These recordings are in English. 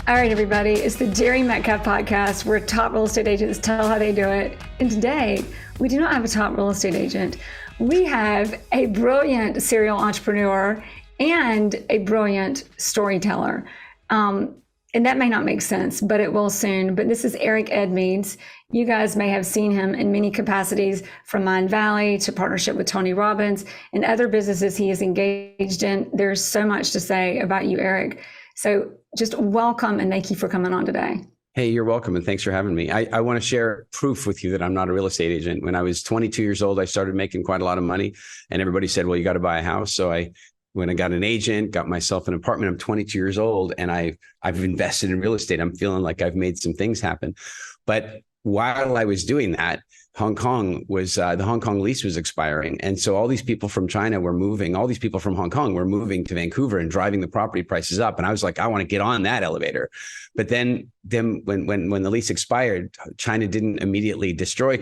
All right, everybody, it's the Jere Metcalf podcast where top real estate agents tell how they do it. And today, we do not have a top real estate agent. We have a brilliant serial entrepreneur and a brilliant storyteller. And that may not make sense, but it will soon. But this is Eric Edmeades. You guys may have seen him in many capacities, from Mind Valley to partnership with Tony Robbins and other businesses he is engaged in. There's so much to say about you, Eric. So just welcome and thank you for coming on today. Hey, you're welcome. And thanks for having me. I want to share proof with you that I'm not a real estate agent. When I was 22 years old, I started making quite a lot of money and everybody said, well, you got to buy a house. So when I got an agent, got myself an apartment, I'm 22 years old and I've invested in real estate. I'm feeling like I've made some things happen. But while I was doing that, Hong Kong was, the Hong Kong lease was expiring. And so all these people from China were moving, all these people from Hong Kong were moving to Vancouver and driving the property prices up. And I was like, I want to get on that elevator. But then when the lease expired, China didn't immediately destroy,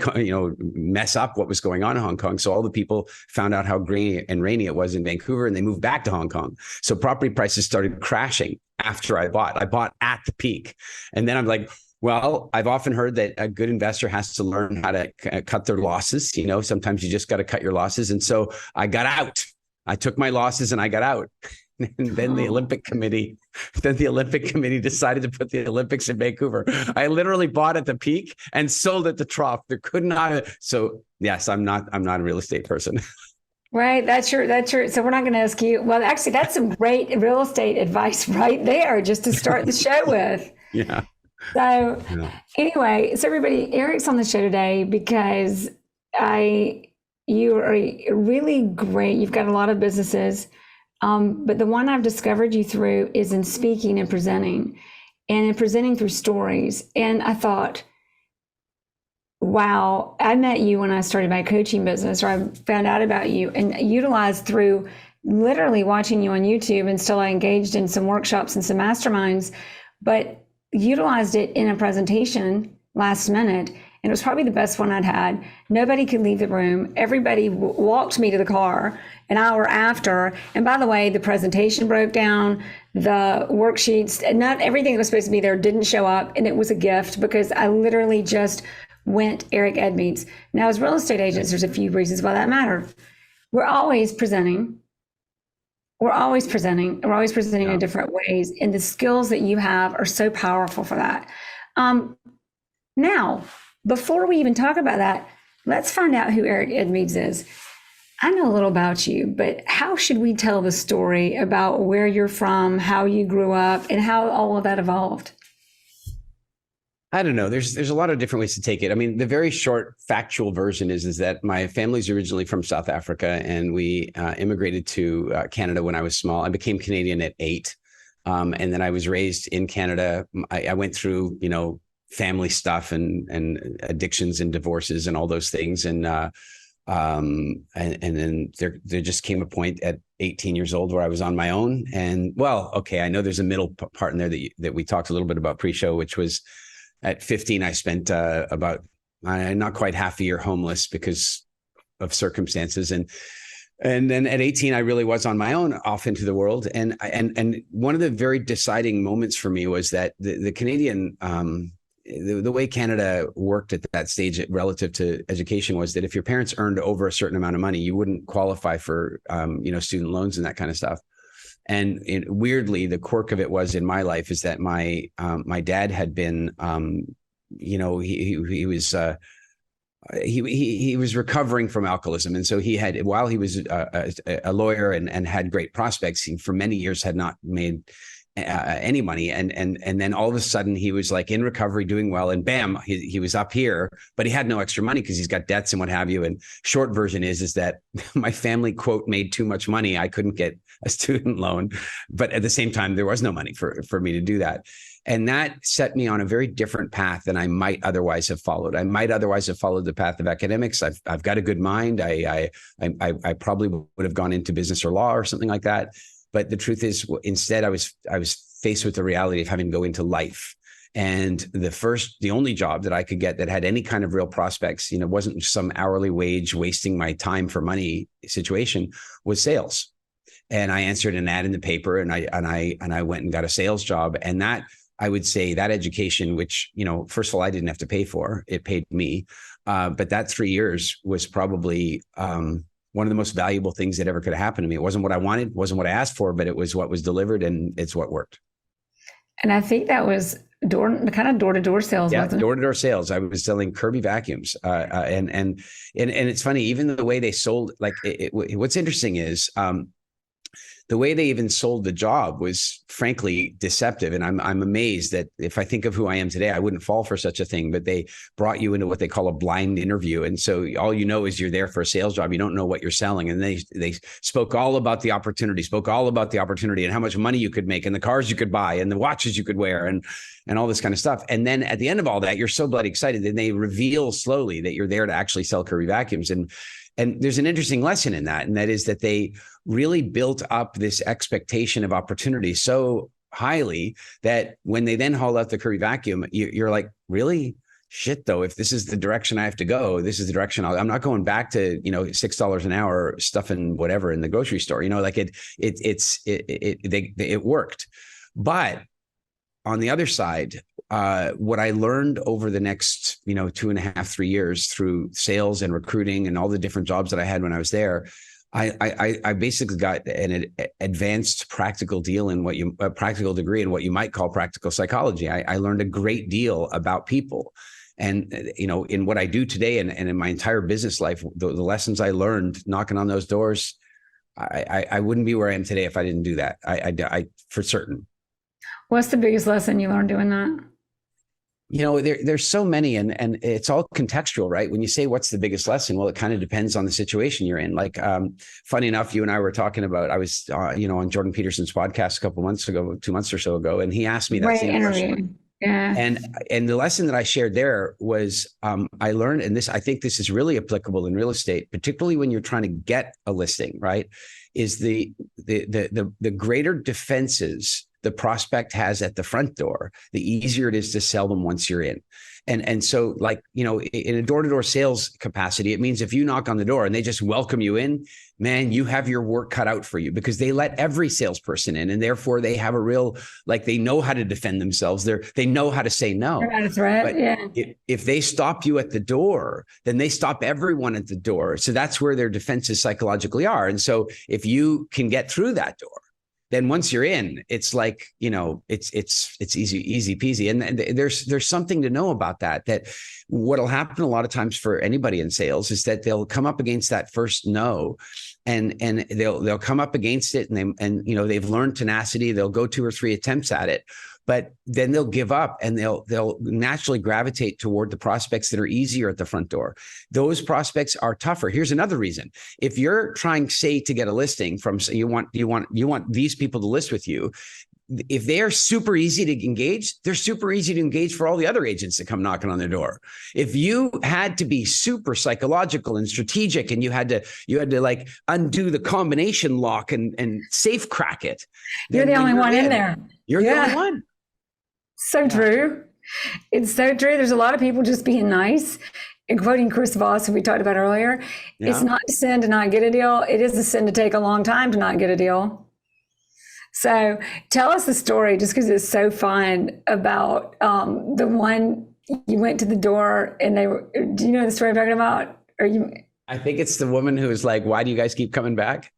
mess up what was going on in Hong Kong. So all the people found out how green and rainy it was in Vancouver and they moved back to Hong Kong. So property prices started crashing after I bought. I bought at the peak. And then I'm like, well, I've often heard that a good investor has to learn how to cut their losses. Sometimes you just got to cut your losses. And so I got out. I took my losses and I got out. And then the Olympic Committee decided to put the Olympics in Vancouver. I literally bought at the peak and sold at the trough. There could not. So yes, I'm not a real estate person. Right. That's true. So we're not going to ask you. Well, actually, that's some great real estate advice right there, just to start the show with. Yeah. So anyway, so everybody, Eric's on the show today because you are really great. You've got a lot of businesses, but the one I've discovered you through is in speaking and presenting through stories. And I thought, wow, I met you when I started my coaching business, or I found out about you and utilized through literally watching you on YouTube, and still I engaged in some workshops and some masterminds, but utilized it in a presentation last minute. And it was probably the best one I'd had. Nobody could leave the room. Everybody walked me to the car an hour after. And by the way, the presentation broke down, the worksheets, not everything that was supposed to be there didn't show up. And it was a gift because I literally just went Eric Edmeades. Now, as real estate agents, there's a few reasons why that matter. We're always presenting. We're always presenting in different ways. And the skills that you have are so powerful for that. Now, before we even talk about that, let's find out who Eric Edmeades is. I know a little about you, but how should we tell the story about where you're from, how you grew up, and how all of that evolved? I don't know. There's a lot of different ways to take it. I mean, the very short factual version is that my family's originally from South Africa, and we immigrated to Canada when I was small. I became Canadian at 8, and then I was raised in Canada. I went through, family stuff and addictions and divorces and all those things, and then there just came a point at 18 years old where I was on my own. And I know there's a middle part in there that we talked a little bit about pre-show, which was. At 15, I spent about not quite half a year homeless because of circumstances, and then at 18, I really was on my own, off into the world. And one of the very deciding moments for me was that the Canadian, the way Canada worked at that stage relative to education was that if your parents earned over a certain amount of money, you wouldn't qualify for student loans and that kind of stuff. And weirdly, the quirk of it was in my life is that my dad had been, he was recovering from alcoholism. And so while he was a lawyer and had great prospects, he for many years had not made any money. And then all of a sudden he was like in recovery, doing well, and bam, he was up here, but he had no extra money because he's got debts and what have you. And short version is that my family, quote, made too much money. I couldn't get a student loan, but at the same time, there was no money for me to do that. And that set me on a very different path than I might otherwise have followed. I might otherwise have followed the path of academics. I've got a good mind. I probably would have gone into business or law or something like that. But the truth is, instead, I was faced with the reality of having to go into life. And the only job that I could get that had any kind of real prospects, wasn't some hourly wage, wasting my time for money situation, was sales. And I answered an ad in the paper, and I went and got a sales job. And that I would say that education, which, first of all, I didn't have to pay for, it paid me. But that 3 years was probably one of the most valuable things that ever could have happened to me. It wasn't what I wanted, wasn't what I asked for, but it was what was delivered, and it's what worked. And I think that was door-to-door sales. Yeah, wasn't it? door-to-door sales. I was selling Kirby vacuums, and it's funny, even the way they sold. Like, what's interesting is the way they even sold the job was frankly deceptive. And I'm amazed that if I think of who I am today, I wouldn't fall for such a thing. But they brought you into what they call a blind interview, and so all you know is you're there for a sales job. You don't know what you're selling, and they spoke all about the opportunity, and how much money you could make, and the cars you could buy, and the watches you could wear, and all this kind of stuff. And then at the end of all that, you're so bloody excited, and they reveal slowly that you're there to actually sell Kirby vacuums. And there's an interesting lesson in that, and that is that they really built up this expectation of opportunity so highly that when they then haul out the Kirby vacuum, you're like, really? Shit, though, if this is the direction I have to go, this is the direction I'm not going back to, $6 an hour stuffing whatever in the grocery store. Like it worked. But on the other side, what I learned over the next, 2.5, 3 years through sales and recruiting and all the different jobs that I had when I was there, I basically got an advanced practical degree in what you might call practical psychology. I learned a great deal about people. And, in what I do today and in my entire business life, the lessons I learned knocking on those doors, I wouldn't be where I am today if I didn't do that. I for certain. What's the biggest lesson you learned doing that? There's so many, and it's all contextual, right? When you say what's the biggest lesson, well, it kind of depends on the situation you're in. Like, funny enough, you and I were talking about, I was, on Jordan Peterson's podcast a couple months ago, 2 months or so ago, and he asked me that same question. Yeah. And the lesson that I shared there was, I learned, and I think this is really applicable in real estate, particularly when you're trying to get a listing, right? Is the greater defenses the prospect has at the front door, the easier it is to sell them once you're in. And so, like, in a door-to-door sales capacity, it means if you knock on the door and they just welcome you in, man, you have your work cut out for you, because they let every salesperson in, and therefore they have a real, like, they know how to defend themselves. They know how to say no. They're not a threat. But yeah. if they stop you at the door, then they stop everyone at the door. So that's where their defenses psychologically are. And so if you can get through that door, then once you're in, it's like, it's easy peasy. And there's something to know about that what'll happen a lot of times for anybody in sales is that they'll come up against that first no, and they'll come up against it, and they've learned tenacity. They'll go 2 or 3 attempts at it, but then they'll give up, and they'll naturally gravitate toward the prospects that are easier at the front door. Those prospects are tougher. Here's another reason. If you're trying, say, to get a listing from, you want these people to list with you, if they are super easy to engage, they're super easy to engage for all the other agents that come knocking on their door. If you had to be super psychological and strategic, and you had to like undo the combination lock and safe crack it, you're the only one in there. You're the only one. So true. It's so true. There's a lot of people just being nice. And quoting Chris Voss, who we talked about earlier, it's not a sin to not get a deal. It is a sin to take a long time to not get a deal. So tell us the story, just because it's so fun, about the one you went to the door and do you know the story I'm talking about? I think it's the woman who was like, why do you guys keep coming back?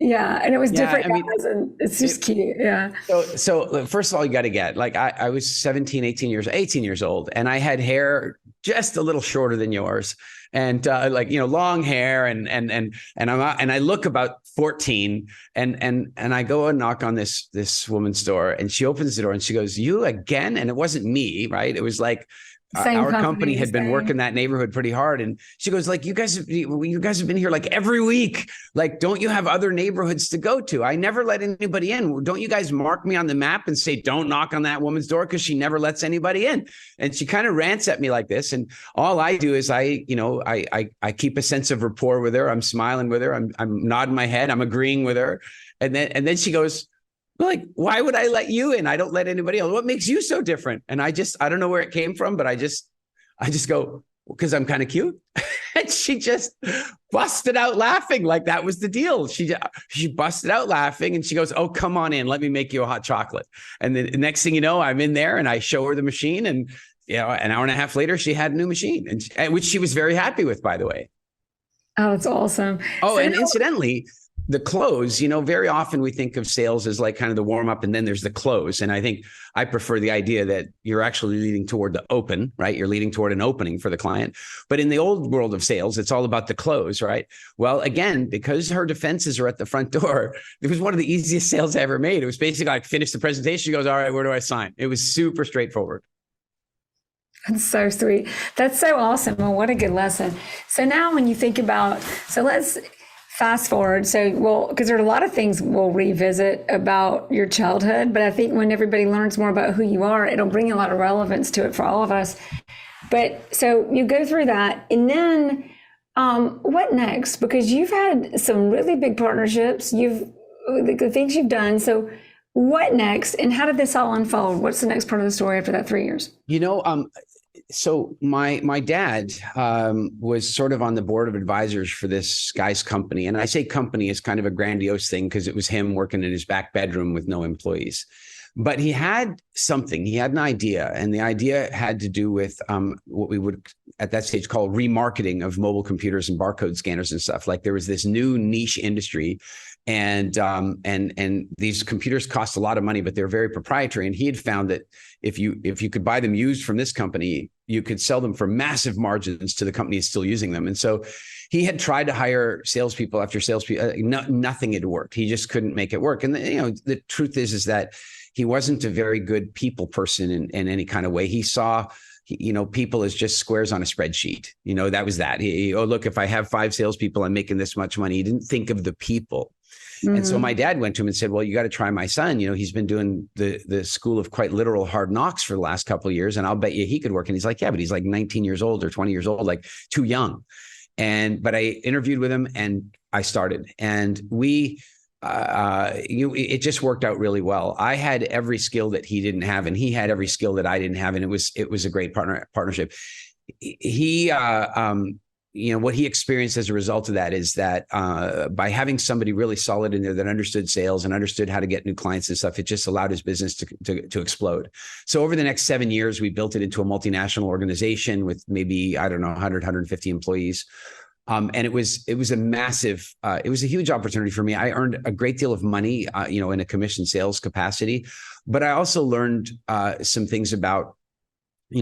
Yeah, and it was different guys, and it's just cute. Yeah. So first of all, you got to get, like, I was 18 years old, and I had hair just a little shorter than yours, and long hair, and I look about 14, and I go and knock on this woman's door, and she opens the door and she goes, "You again?" And it wasn't me, right? It was like, our company had been working that neighborhood pretty hard. And she goes, like, you guys have been here like every week. Like, don't you have other neighborhoods to go to? I never let anybody in. Don't you guys mark me on the map and say, don't knock on that woman's door, because she never lets anybody in? And she kind of rants at me like this. And all I do is I keep a sense of rapport with her. I'm smiling with her. I'm nodding my head. I'm agreeing with her. And then she goes, like, why would I let you in? I don't let anybody else. What makes you so different? And I don't know where it came from, but I just go, because I'm kind of cute. And she just busted out laughing like that was the deal. She busted out laughing and she goes, oh, come on in. Let me make you a hot chocolate. And the next thing you know, I'm in there and I show her the machine. And, you know, an hour and a half later, she had a new machine, and which she was very happy with, by the way. Oh, that's awesome. Oh, and incidentally, the close, you know, very often we think of sales as like kind of the warm up and then there's the close. And I think I prefer the idea that you're actually leading toward the open, right? You're leading toward an opening for the client. But in the old world of sales, it's all about the close, right? Well, again, because her defenses are at the front door, it was one of the easiest sales I ever made. It was basically like finish the presentation. She goes, all right, where do I sign? It was super straightforward. That's so sweet. That's so awesome. Well, what a good lesson. So now when you think about, so let's fast forward. So, well, because there are a lot of things we'll revisit about your childhood, but I think when everybody learns more about who you are, it'll bring a lot of relevance to it for all of us. But so you go through that, and then what next? Because you've had some really big partnerships, the things you've done. So what next? And how did this all unfold? What's the next part of the story after that 3 years? You know, so my dad was sort of on the board of advisors for this guy's company. And I say company is kind of a grandiose thing because it was him working in his back bedroom with no employees. But he had something, he had an idea, and the idea had to do with what we would at that stage call remarketing of mobile computers and barcode scanners and stuff. Like there was this new niche industry, and these computers cost a lot of money, but they're very proprietary. And he had found that if you could buy them used from this company, you could sell them for massive margins to the companies still using them. And so he had tried to hire salespeople after salespeople, nothing had worked. He just couldn't make it work. And the truth is that he wasn't a very good people person in any kind of way. He saw, people as just squares on a spreadsheet. That was that. Look, if I have 5 salespeople, I'm making this much money. He didn't think of the people. Mm-hmm. And so my dad went to him and said, well, you got to try my son. He's been doing the school of quite literal hard knocks for the last couple of years. And I'll bet you he could work. And he's like, yeah, but he's like 19 years old or 20 years old, like too young. But I interviewed with him and I started, and it just worked out really well. I had every skill that he didn't have, and he had every skill that I didn't have. And it was a great partnership. What he experienced as a result of that is that by having somebody really solid in there that understood sales and understood how to get new clients and stuff, it just allowed his business to explode. So over the next 7 years, we built it into a multinational organization with maybe, 100, 150 employees. And it was a massive, it was a huge opportunity for me. I earned a great deal of money, in a commission sales capacity, but I also learned some things about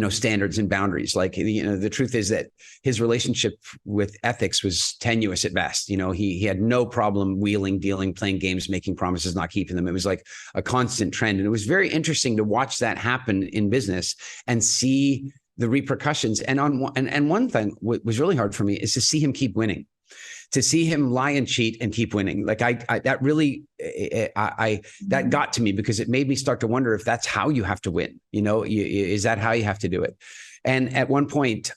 standards and boundaries. Like, the truth is that his relationship with ethics was tenuous at best. He had no problem wheeling, dealing, playing games, making promises, not keeping them. It was like a constant trend. And it was very interesting to watch that happen in business and see the repercussions. And one thing was really hard for me is to see him keep winning, to see him lie and cheat and keep winning. Like that got to me, because it made me start to wonder if that's how you have to win. Is that how you have to do it? And at one point,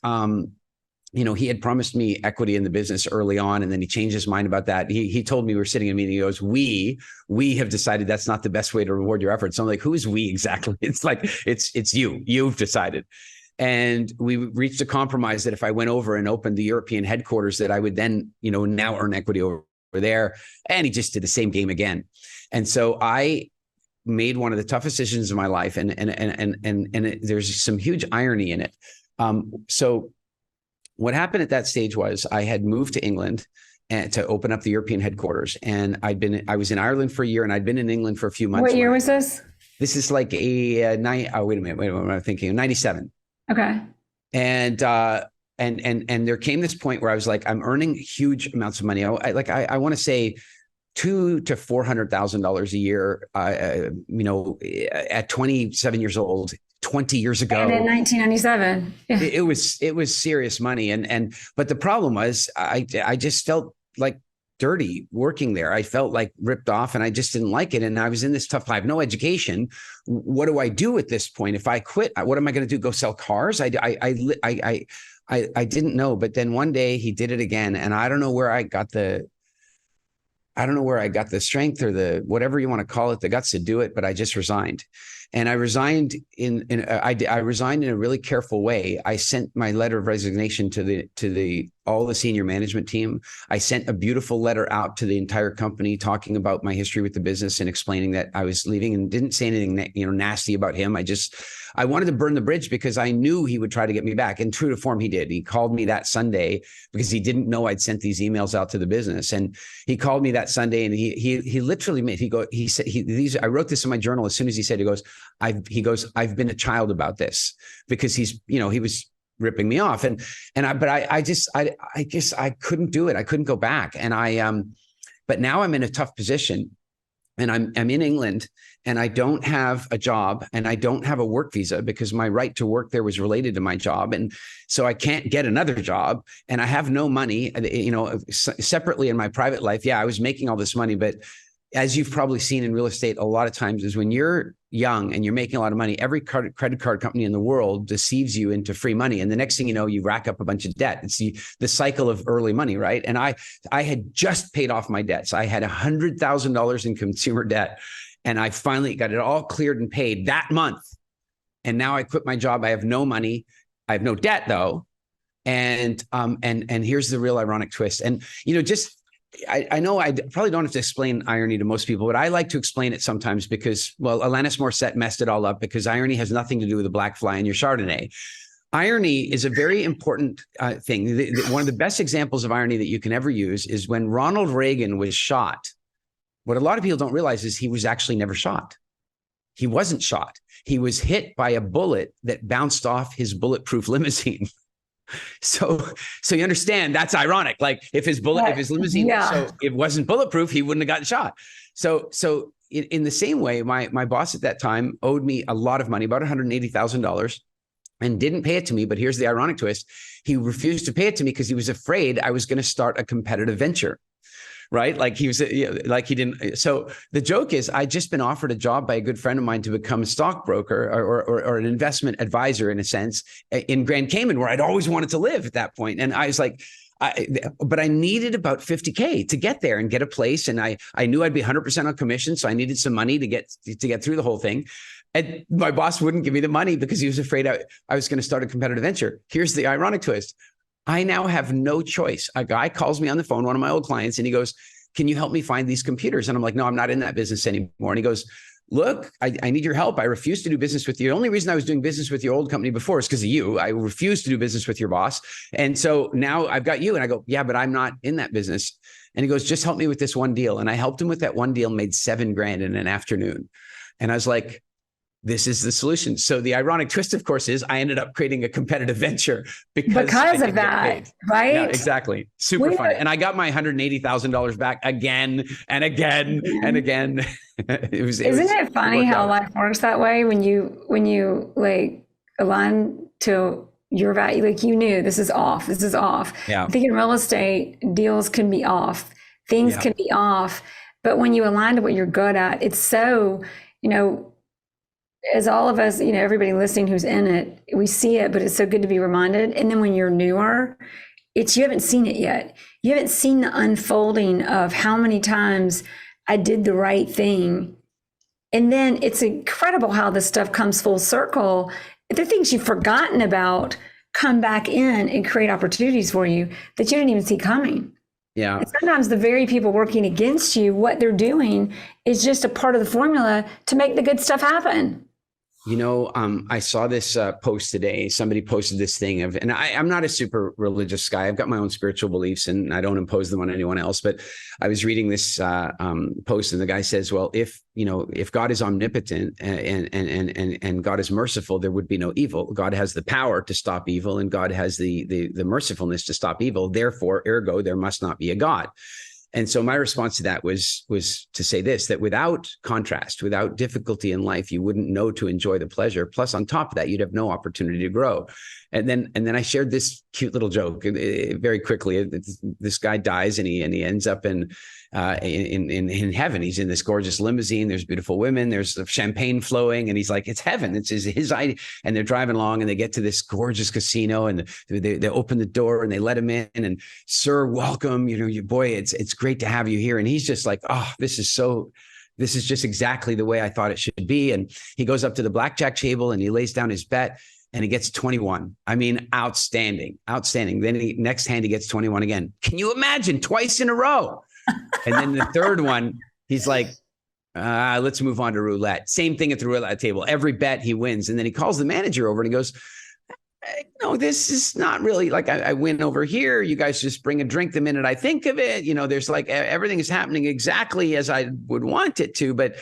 he had promised me equity in the business early on, and then he changed his mind about that. He told me, we were sitting in a meeting, he goes, we have decided that's not the best way to reward your efforts. So I'm like, who is we exactly? It's like, it's you've decided. And we reached a compromise that if I went over and opened the European headquarters, that I would then, now earn equity over there. And he just did the same game again. And so I made one of the toughest decisions of my life. And there's some huge irony in it. So what happened at that stage was I had moved to England to open up the European headquarters. And I was in Ireland for a year, and I'd been in England for a few months. What year was this? This is like wait a minute. What am I thinking? 97. Okay. And there came this point where I was like, I'm earning huge amounts of money. I want to say $200,000 to $400,000 a year, at 27 years old, 20 years ago. And in 1997. Yeah. It was serious money. But the problem was I just felt like dirty working there. I felt like ripped off, and I just didn't like it. And I was in this tough life, no education. What do I do at this point? If I quit, what am I going to do? Go sell cars? I didn't know. But then one day he did it again. And I don't know where I got the I don't know where I got the strength or the whatever you want to call it, the guts to do it, but I just resigned. And I resigned I resigned in a really careful way. I sent my letter of resignation to all the senior management team. I sent a beautiful letter out to the entire company talking about my history with the business and explaining that I was leaving, and didn't say anything, nasty about him. I wanted to burn the bridge because I knew he would try to get me back. And true to form, he did. He called me that Sunday because he didn't know I'd sent these emails out to the business. And he called me that Sunday, and he literally made, he said, I wrote this in my journal as soon as he said, I've been a child about this, because he was ripping me off. But I couldn't do it. I couldn't go back. And but now I'm in a tough position, and I'm in England, and I don't have a job, and I don't have a work visa because my right to work there was related to my job. And so I can't get another job, and I have no money, separately in my private life. Yeah, I was making all this money, but as you've probably seen in real estate, a lot of times is when you're young and you're making a lot of money, every credit card company in the world deceives you into free money. And the next thing you know, you rack up a bunch of debt. It's the cycle of early money, right? And I had just paid off my debts. I had $100,000 in consumer debt, and I finally got it all cleared and paid that month. And now I quit my job. I have no money. I have no debt though. And here's the real ironic twist. And, I know I probably don't have to explain irony to most people, but I like to explain it sometimes because, well, Alanis Morissette messed it all up, because irony has nothing to do with the black fly in your Chardonnay. Irony is a very important thing. One of the best examples of irony that you can ever use is when Ronald Reagan was shot. What a lot of people don't realize is he was actually never shot. He wasn't shot. He was hit by a bullet that bounced off his bulletproof limousine. So you understand, that's ironic. Like if his limousine, so it wasn't bulletproof, he wouldn't have gotten shot. So in the same way, my boss at that time owed me a lot of money, about $180,000, and didn't pay it to me. But here's the ironic twist. He refused to pay it to me because he was afraid I was going to start a competitive venture. Right? Like he didn't. So the joke is, I'd just been offered a job by a good friend of mine to become a stockbroker or an investment advisor, in a sense, in Grand Cayman, where I'd always wanted to live at that point. And I was like, but I needed about $50K to get there and get a place. And I knew I'd be 100% on commission. So I needed some money to get through the whole thing. And my boss wouldn't give me the money because he was afraid I was going to start a competitive venture. Here's the ironic twist. I now have no choice. A guy calls me on the phone, one of my old clients, and he goes, "Can you help me find these computers?" And I'm like, "No, I'm not in that business anymore." And he goes, "Look, I need your help. I refuse to do business with you. The only reason I was doing business with your old company before is because of you. I refused to do business with your boss. And so now I've got you." And I go, "Yeah, but I'm not in that business." And he goes, "Just help me with this one deal." And I helped him with that one deal, made $7,000 in an afternoon. And I was like, this is the solution. So the ironic twist, of course, is I ended up creating a competitive venture because of that, right? Yeah, exactly. Super fun. And I got my $180,000 back again and again and again. Isn't it funny how life works that way? When you like align to your value, like you knew this is off. Yeah. I think in real estate, deals can be off. Things can be off. But when you align to what you're good at, it's so, as all of us, everybody listening who's in it, we see it, but it's so good to be reminded. And then when you're newer, you haven't seen it yet. You haven't seen the unfolding of how many times I did the right thing. And then it's incredible how this stuff comes full circle. The things you've forgotten about come back in and create opportunities for you that you didn't even see coming. Yeah. And sometimes the very people working against you, what they're doing is just a part of the formula to make the good stuff happen. I saw this post today. Somebody posted this thing and I'm not a super religious guy. I've got my own spiritual beliefs and I don't impose them on anyone else. But I was reading this post and the guy says, well, if God is omnipotent and God is merciful, there would be no evil. God has the power to stop evil and God has the mercifulness to stop evil. Therefore, ergo, there must not be a God. And so my response to that was to say this, that without contrast, without difficulty in life, you wouldn't know to enjoy the pleasure. Plus, on top of that, you'd have no opportunity to grow. And then I shared this cute little joke very quickly. This guy dies and he ends up in heaven. He's in this gorgeous limousine. There's beautiful women. There's champagne flowing, and he's like, it's heaven. It's his idea. And they're driving along, and they get to this gorgeous casino, and they open the door and they let him in. And sir, welcome. Boy, it's great to have you here. And he's just like, oh, this is just exactly the way I thought it should be. And he goes up to the blackjack table and he lays down his bet and he gets 21. I mean, outstanding. Then next hand, he gets 21 again. Can you imagine, twice in a row? And then the third one, he's like, let's move on to roulette. Same thing at the roulette table. Every bet he wins. And then he calls the manager over and he goes, no, this is not really like I win over here. You guys just bring a drink the minute I think of it. There's like everything is happening exactly as I would want it to, but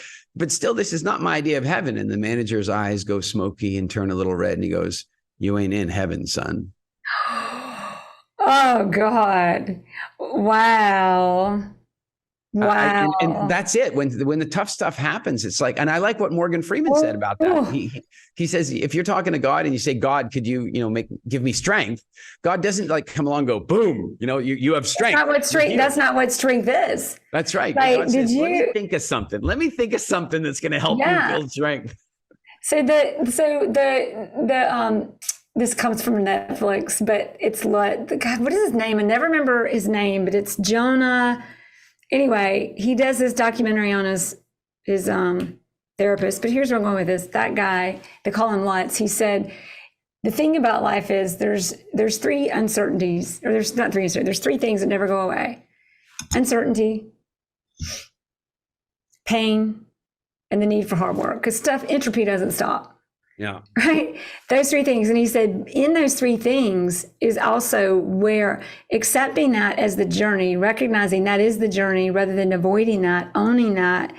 still, this is not my idea of heaven. And the manager's eyes go smoky and turn a little red. And he goes, you ain't in heaven, son. Oh, God. Wow. Wow. And that's it. When the tough stuff happens, it's like, and I like what Morgan Freeman said about that. He says, if you're talking to God and you say, God, could you, give me strength? God doesn't like come along and go, boom, you have strength. That's not what strength is. That's right. Like, God says, let me think of something. Let me think of something that's going to help you build strength. So this comes from Netflix, but it's God, what is his name? I never remember his name, but it's Jonah. Anyway, he does this documentary on his therapist, but here's where I'm going with this. That guy, they call him Lutz. He said, the thing about life is there's three uncertainties, or there's not three uncertainties, there's three things that never go away. Uncertainty, pain, and the need for hard work, because entropy doesn't stop. Yeah. Right. Those three things. And he said, in those three things is also where accepting that as the journey, recognizing that is the journey rather than avoiding that, owning that,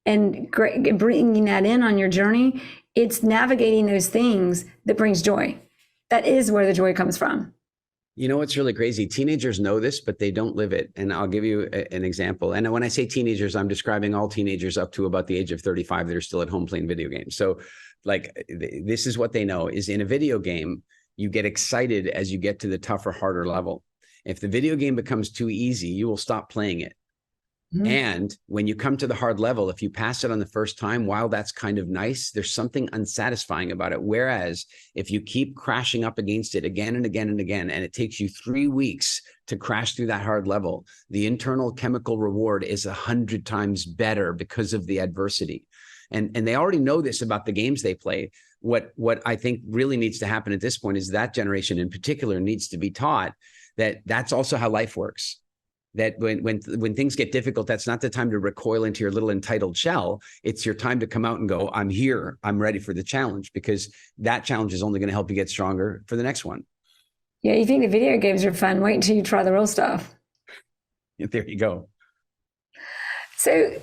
and bringing that in on your journey. It's navigating those things that brings joy. That is where the joy comes from. What's really crazy? Teenagers know this, but they don't live it. And I'll give you an example. And when I say teenagers, I'm describing all teenagers up to about the age of 35 that are still at home playing video games. So like, this is what they know is in a video game, you get excited as you get to the tougher, harder level. If the video game becomes too easy, you will stop playing it. Mm-hmm. And when you come to the hard level, if you pass it on the first time, while that's kind of nice, there's something unsatisfying about it. Whereas if you keep crashing up against it again and again and again, and it takes you 3 weeks to crash through that hard level, the internal chemical reward is 100 times better because of the adversity. And they already know this about the games they play. What I think really needs to happen at this point is that generation in particular needs to be taught that that's also how life works. That when things get difficult, that's not the time to recoil into your little entitled shell. It's your time to come out and go, I'm here. I'm ready for the challenge, because that challenge is only going to help you get stronger for the next one. Yeah, you think the video games are fun. Wait until you try the real stuff. There you go. So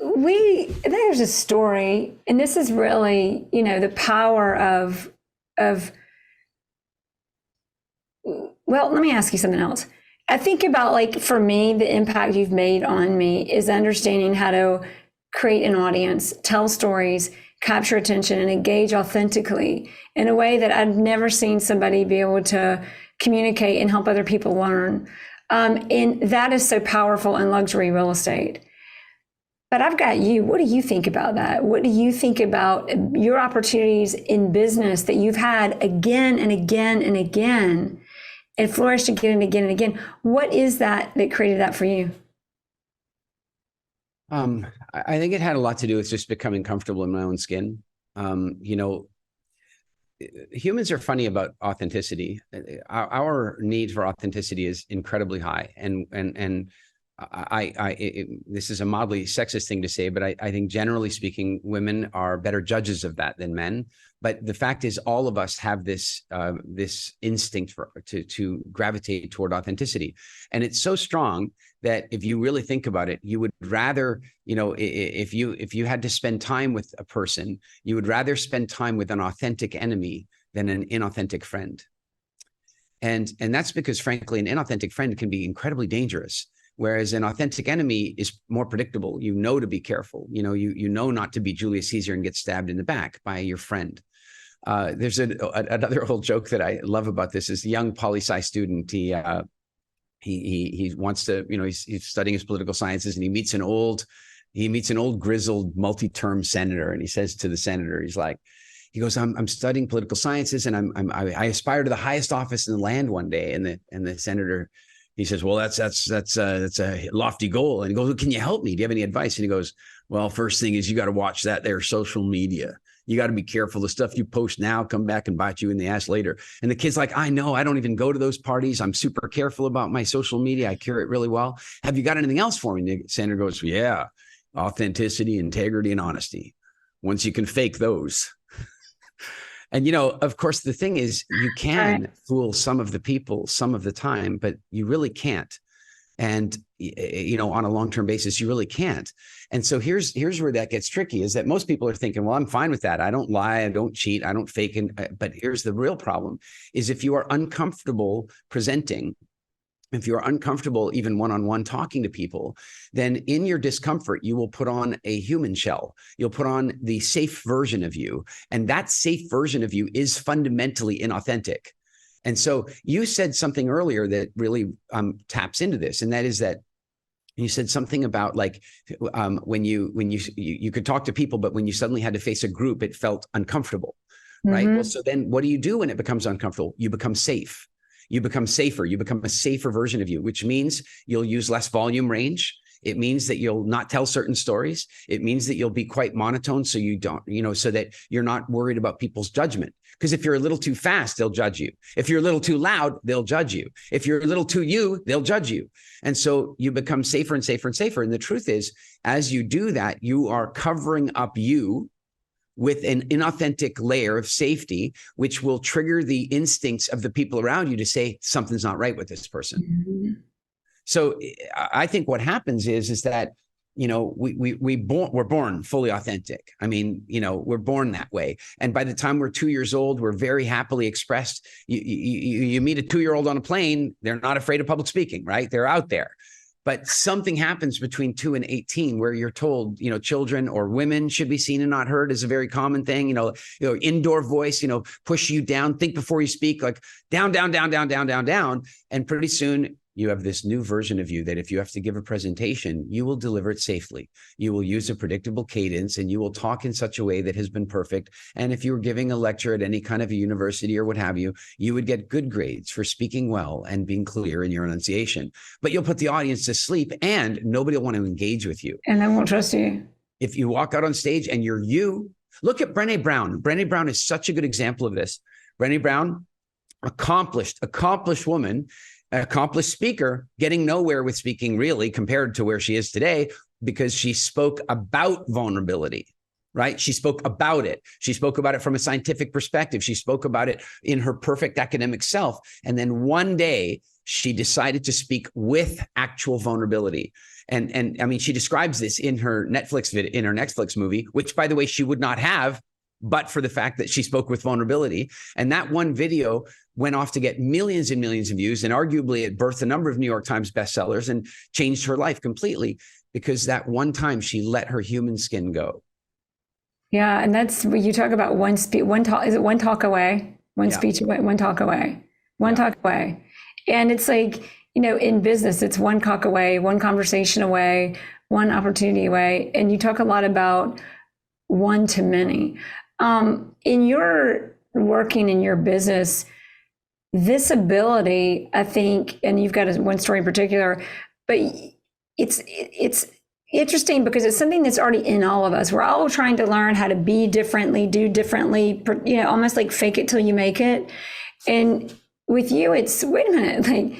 there's a story, and this is really, the power of, well, let me ask you something else. I think about, like, for me, the impact you've made on me is understanding how to create an audience, tell stories, capture attention, and engage authentically in a way that I've never seen somebody be able to communicate and help other people learn. And that is so powerful in luxury real estate. But I've got you. What do you think about that? What do you think about your opportunities in business that you've had again and again and again, and flourished again and again and again? What is that created that for you? I think it had a lot to do with just becoming comfortable in my own skin. Humans are funny about authenticity. Our need for authenticity is incredibly high, and this is a mildly sexist thing to say, but I think generally speaking, women are better judges of that than men. But the fact is, all of us have this instinct to gravitate toward authenticity, and it's so strong that if you really think about it, you would rather, if you had to spend time with a person, you would rather spend time with an authentic enemy than an inauthentic friend. And that's because, frankly, an inauthentic friend can be incredibly dangerous. Whereas an authentic enemy is more predictable. You know to be careful. You know not to be Julius Caesar and get stabbed in the back by your friend. There's another old joke that I love about this. Is a young poli-sci student. He wants to, he's studying his political sciences, and he meets an old grizzled multi-term senator, and he says to the senator, he goes, I'm studying political sciences, and I aspire to the highest office in the land one day. And the senator, He says, well, that's a lofty goal. And he goes, can you help me? Do you have any advice? And he goes, well, first thing is you got to watch that there social media. You got to be careful. The stuff you post now come back and bite you in the ass later. And the kid's like, I know, I don't even go to those parties. I'm super careful about my social media. I curate really well. Have you got anything else for me? And Sandra goes, yeah, authenticity, integrity, and honesty. Once you can fake those. And, you know, of course, the thing is, you can fool some of the people some of the time, but you really can't. And, you know, on a long-term basis, you really can't. And so here's where that gets tricky, is that most people are thinking, well, I'm fine with that. I don't lie. I don't cheat. I don't fake. But here's the real problem is if you are uncomfortable presenting, if you're uncomfortable even one-on-one talking to people, then in your discomfort, you will put on a human shell. You'll put on the safe version of you. And that safe version of you is fundamentally inauthentic. And so you said something earlier that really taps into this. And that is that you said something about like when you could talk to people, but when you suddenly had to face a group, it felt uncomfortable, right? Well, so then what do you do when it becomes uncomfortable? You become safe. You become safer. You become a safer version of you, which means you'll use less volume range. It means that you'll not tell certain stories. It means that you'll be quite monotone. So you don't, you know, so that you're not worried about people's judgment. Because if you're a little too fast, they'll judge you. If you're a little too loud, they'll judge you. If you're a little too you, they'll judge you. And so you become safer and safer and safer. And the truth is, as you do that, you are covering up you with an inauthentic layer of safety, which will trigger the instincts of the people around you to say something's not right with this person. So I think what happens is that, you know, we're born fully authentic. I mean, you know, we're born that way. And by the time we're 2 years old, we're very happily expressed. You meet a 2-year-old on a plane, they're not afraid of public speaking, right? They're out there. But something happens between 2 and 18 where you're told, you know, children or women should be seen and not heard is a very common thing. You know, indoor voice, you know, push you down, think before you speak, like down, down, down, down, down, down, down. And pretty soon you have this new version of you that if you have to give a presentation, you will deliver it safely. You will use a predictable cadence and you will talk in such a way that has been perfect. And if you were giving a lecture at any kind of a university or what have you, you would get good grades for speaking well and being clear in your enunciation. But you'll put the audience to sleep and nobody will want to engage with you. And I won't trust you. If you walk out on stage and you're you, look at Brené Brown. Brené Brown is such a good example of this. Brené Brown, accomplished woman, accomplished speaker, getting nowhere with speaking really compared to where she is today because she spoke about vulnerability, right? She spoke about it. She spoke about it from a scientific perspective. She spoke about it in her perfect academic self. And then one day she decided to speak with actual vulnerability. And I mean, she describes this in her Netflix movie, which by the way, she would not have, but for the fact that she spoke with vulnerability. And that one video went off to get millions and millions of views. And arguably it birthed a number of New York Times bestsellers and changed her life completely because that one time she let her human skin go. Yeah. And that's what you talk about one talk, is it one talk away? One speech away, one talk away, one talk away. And it's like, you know, in business, it's one talk away, one conversation away, one opportunity away. And you talk a lot about one to many. In your working in your business, this ability, I think, and you've got one story in particular, but it's interesting because it's something that's already in all of us. We're all trying to learn how to be differently, do differently, you know, almost like fake it till you make it. And with you, it's, wait a minute, like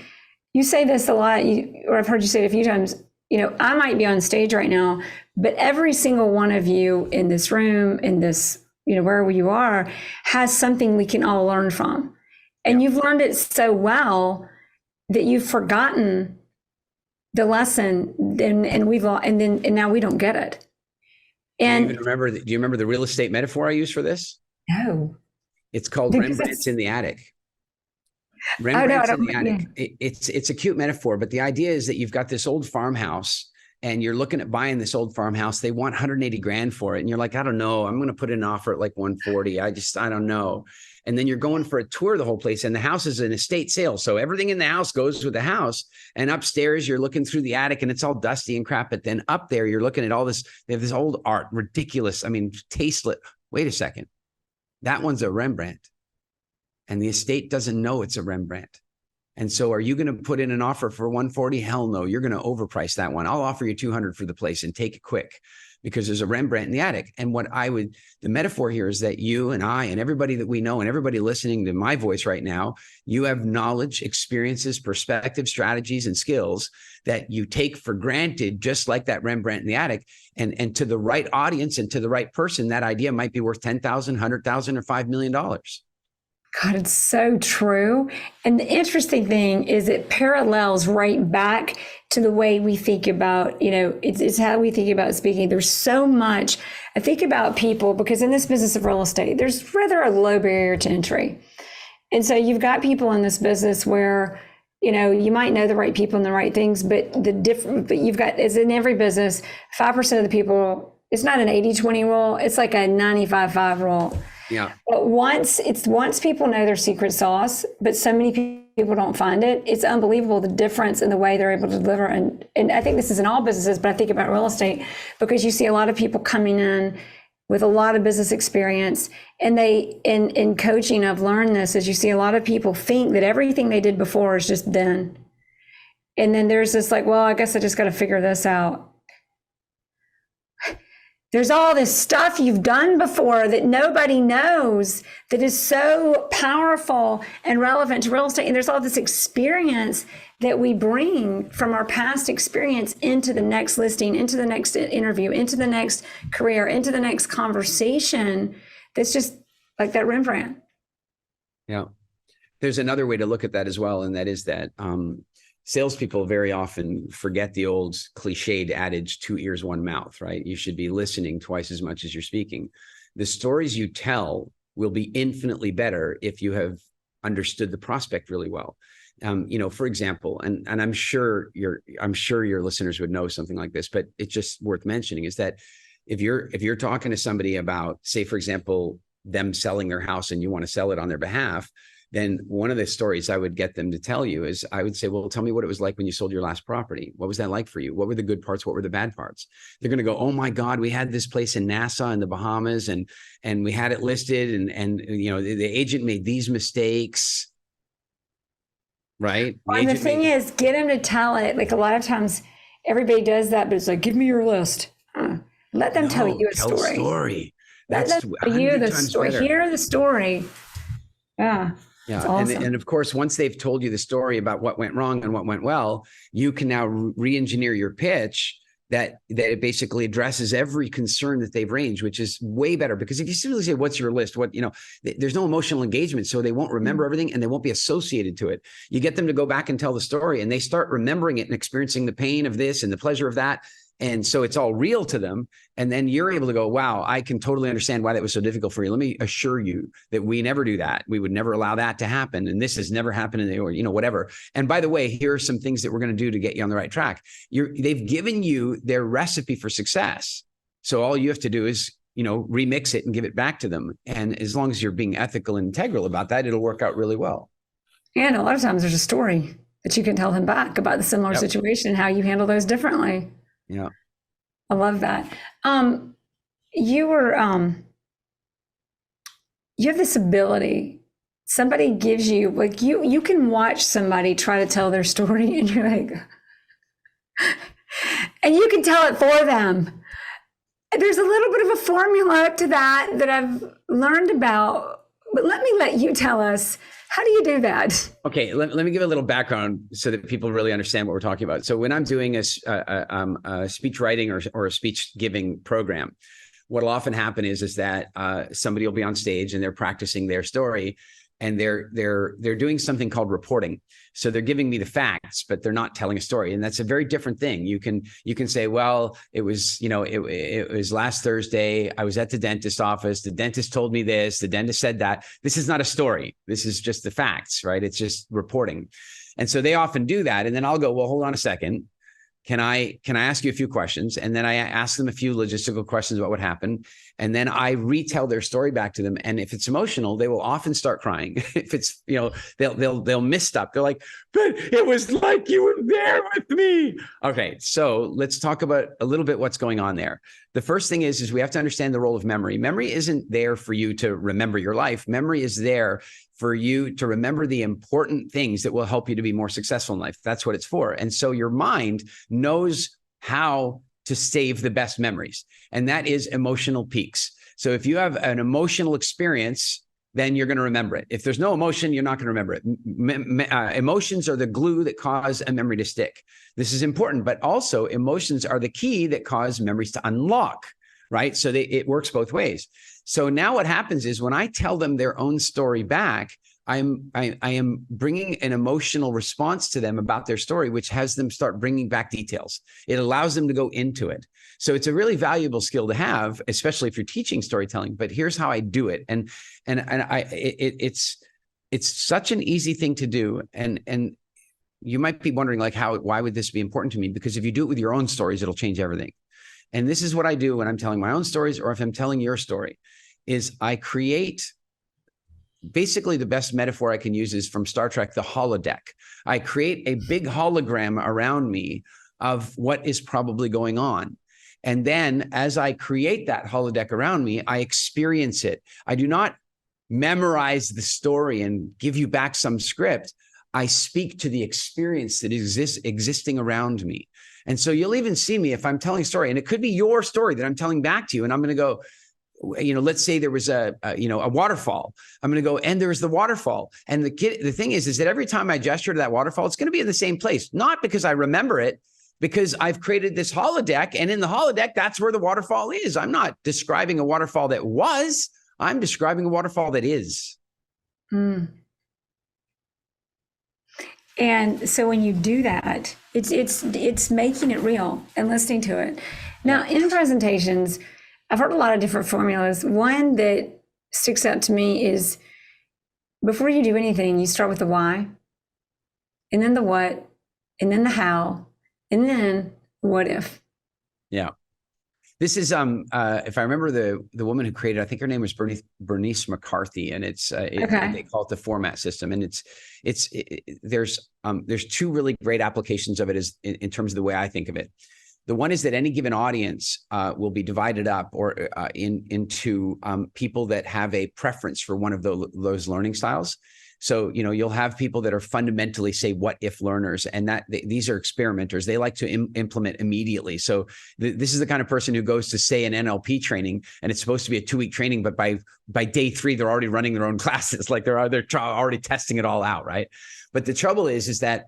you say this a lot, or I've heard you say it a few times, you know, I might be on stage right now, but every single one of you in this room, in this, you know, wherever you are, has something we can all learn from. And you've learned it so well that you've forgotten the lesson, and now we don't get it. And do you remember the real estate metaphor I use for this? No. It's called Rembrandts in the attic. Rembrandts in the attic. Yeah. It's a cute metaphor, but the idea is that you've got this old farmhouse and you're looking at buying this old farmhouse. They want 180 grand for it. And you're like, I don't know. I'm going to put in an offer at like 140. I don't know. And then you're going for a tour of the whole place. And the house is an estate sale. So everything in the house goes with the house. And upstairs, you're looking through the attic and it's all dusty and crap. But then up there, you're looking at all this. They have this old art, ridiculous. I mean, tasteless. Wait a second. That one's a Rembrandt. And the estate doesn't know it's a Rembrandt. And so are you going to put in an offer for 140? Hell no, you're going to overprice that one. I'll offer you 200 for the place and take it quick, because there's a Rembrandt in the attic. And the metaphor here is that you and I and everybody that we know and everybody listening to my voice right now, you have knowledge, experiences, perspective, strategies, and skills that you take for granted, just like that Rembrandt in the attic. And to the right audience and to the right person, that idea might be worth $10,000, $100,000, or $5 million. God, it's so true. And the interesting thing is it parallels right back to the way we think about, it's how we think about speaking. There's so much. I think about people, because in this business of real estate, there's rather a low barrier to entry. And so you've got people in this business where, you might know the right people and the right things, but you've got, as in every business, 5% of the people, it's not an 80-20 rule. It's like a 95-5 rule. Yeah. But once people know their secret sauce, but so many people don't find it, it's unbelievable the difference in the way they're able to deliver. And I think this is in all businesses, but I think about real estate, because you see a lot of people coming in with a lot of business experience, and in coaching, I've learned this, is you see a lot of people think that everything they did before is just done. And then there's this like, well, I guess I just got to figure this out. There's all this stuff you've done before that nobody knows that is so powerful and relevant to real estate. And there's all this experience that we bring from our past experience into the next listing, into the next interview, into the next career, into the next conversation. That's just like that Rembrandt. Yeah. There's another way to look at that as well. And that is that salespeople very often forget the old cliched adage, 2 ears, 1 mouth, right? You should be listening twice as much as you're speaking. The stories you tell will be infinitely better if you have understood the prospect really well. For example, and I'm sure your listeners would know something like this, but it's just worth mentioning, is that if you're talking to somebody about, say, for example, them selling their house and you want to sell it on their behalf, then one of the stories I would get them to tell you is, I would say, well, tell me what it was like when you sold your last property. What was that like for you? What were the good parts? What were the bad parts? They're going to go, oh my God, we had this place in Nassau in the Bahamas, and we had it listed, and the agent made these mistakes, right? And the thing is, get them to tell it. Like a lot of times everybody does that, but it's like, give me your list. Let them tell you a story. That's tell you the story. Hear the story. Yeah. Yeah. Awesome. And of course, once they've told you the story about what went wrong and what went well, you can now re-engineer your pitch that it basically addresses every concern that they've raised, which is way better. Because if you simply say, what's your list? There's no emotional engagement. So they won't remember everything, and they won't be associated to it. You get them to go back and tell the story, and they start remembering it and experiencing the pain of this and the pleasure of that. And so it's all real to them. And then you're able to go, wow, I can totally understand why that was so difficult for you. Let me assure you that we never do that. We would never allow that to happen. And this has never happened, or whatever. And by the way, here are some things that we're going to do to get you on the right track. They've given you their recipe for success. So all you have to do is, remix it and give it back to them. And as long as you're being ethical and integral about that, it'll work out really well. And a lot of times there's a story that you can tell them back about the similar situation and how you handle those differently. Yeah. I love that. You have this ability. Somebody gives you, like, you can watch somebody try to tell their story, and you're like, and you can tell it for them. There's a little bit of a formula to that I've learned about, but let you tell us, how do you do that? Okay, let me give a little background so that people really understand what we're talking about. So when I'm doing a speech writing or a speech giving program, what'll often happen is that somebody will be on stage and they're practicing their story, and they're doing something called reporting. So they're giving me the facts, but they're not telling a story, and that's a very different thing. You can say, well, it was it was last Thursday. I was at the dentist's office. The dentist told me this. The dentist said that. This is not a story. This is just the facts, right? It's just reporting. And so they often do that, and then I'll go, well, hold on a second. Can I ask you a few questions? And then I ask them a few logistical questions about what happened. And then I retell their story back to them. And if it's emotional, they will often start crying. If it's, they'll miss stuff. They're like, but it was like you were there with me. Okay. So let's talk about a little bit what's going on there. The first thing is we have to understand the role of memory. Memory isn't there for you to remember your life. Memory is there for you to remember the important things that will help you to be more successful in life. That's what it's for. And so your mind knows how to save the best memories, and that is emotional peaks. So if you have an emotional experience, then you're going to remember it. If there's no emotion, you're not going to remember it. Emotions are the glue that cause a memory to stick. This is important, but also emotions are the key that cause memories to unlock, right? So it works both ways. So now what happens is when I tell them their own story back, I am bringing an emotional response to them about their story, which has them start bringing back details. It allows them to go into it. So it's a really valuable skill to have, especially if you're teaching storytelling. But here's how I do it, it's such an easy thing to do. And you might be wondering, like, why would this be important to me? Because if you do it with your own stories, it'll change everything. And this is what I do when I'm telling my own stories, or if I'm telling your story, is I create. Basically, the best metaphor I can use is from Star Trek, the holodeck. I create a big hologram around me of what is probably going on. And then as I create that holodeck around me, I experience it. I do not memorize the story and give you back some script. I speak to the experience that existing around me. And so you'll even see me if I'm telling a story, and it could be your story that I'm telling back to you, and I'm going to go, let's say there was a waterfall. I'm going to go, and there's the waterfall. And the thing is that every time I gesture to that waterfall, it's going to be in the same place, not because I remember it, because I've created this holodeck, and in the holodeck, that's where the waterfall is. I'm not describing a waterfall that was, I'm describing a waterfall that is. Mm. And so when you do that, it's making it real and listening to it. Now, in presentations, I've heard a lot of different formulas. One that sticks out to me is before you do anything, you start with the why, and then the what, and then the how, and then what if. Yeah. This is, if I remember the woman who created, I think her name was Bernice McCarthy, and it's they call it the format system, and there's two really great applications of it in terms of the way I think of it. The one is that any given audience will be divided up or into people that have a preference for one of those learning styles. So, you'll have people that are fundamentally, say, what if learners, and that these are experimenters. They like to implement immediately. So this is the kind of person who goes to, say, an NLP training, and it's supposed to be a 2-week training, but by day 3, they're already running their own classes. Like they're already testing it all out, right? But the trouble is that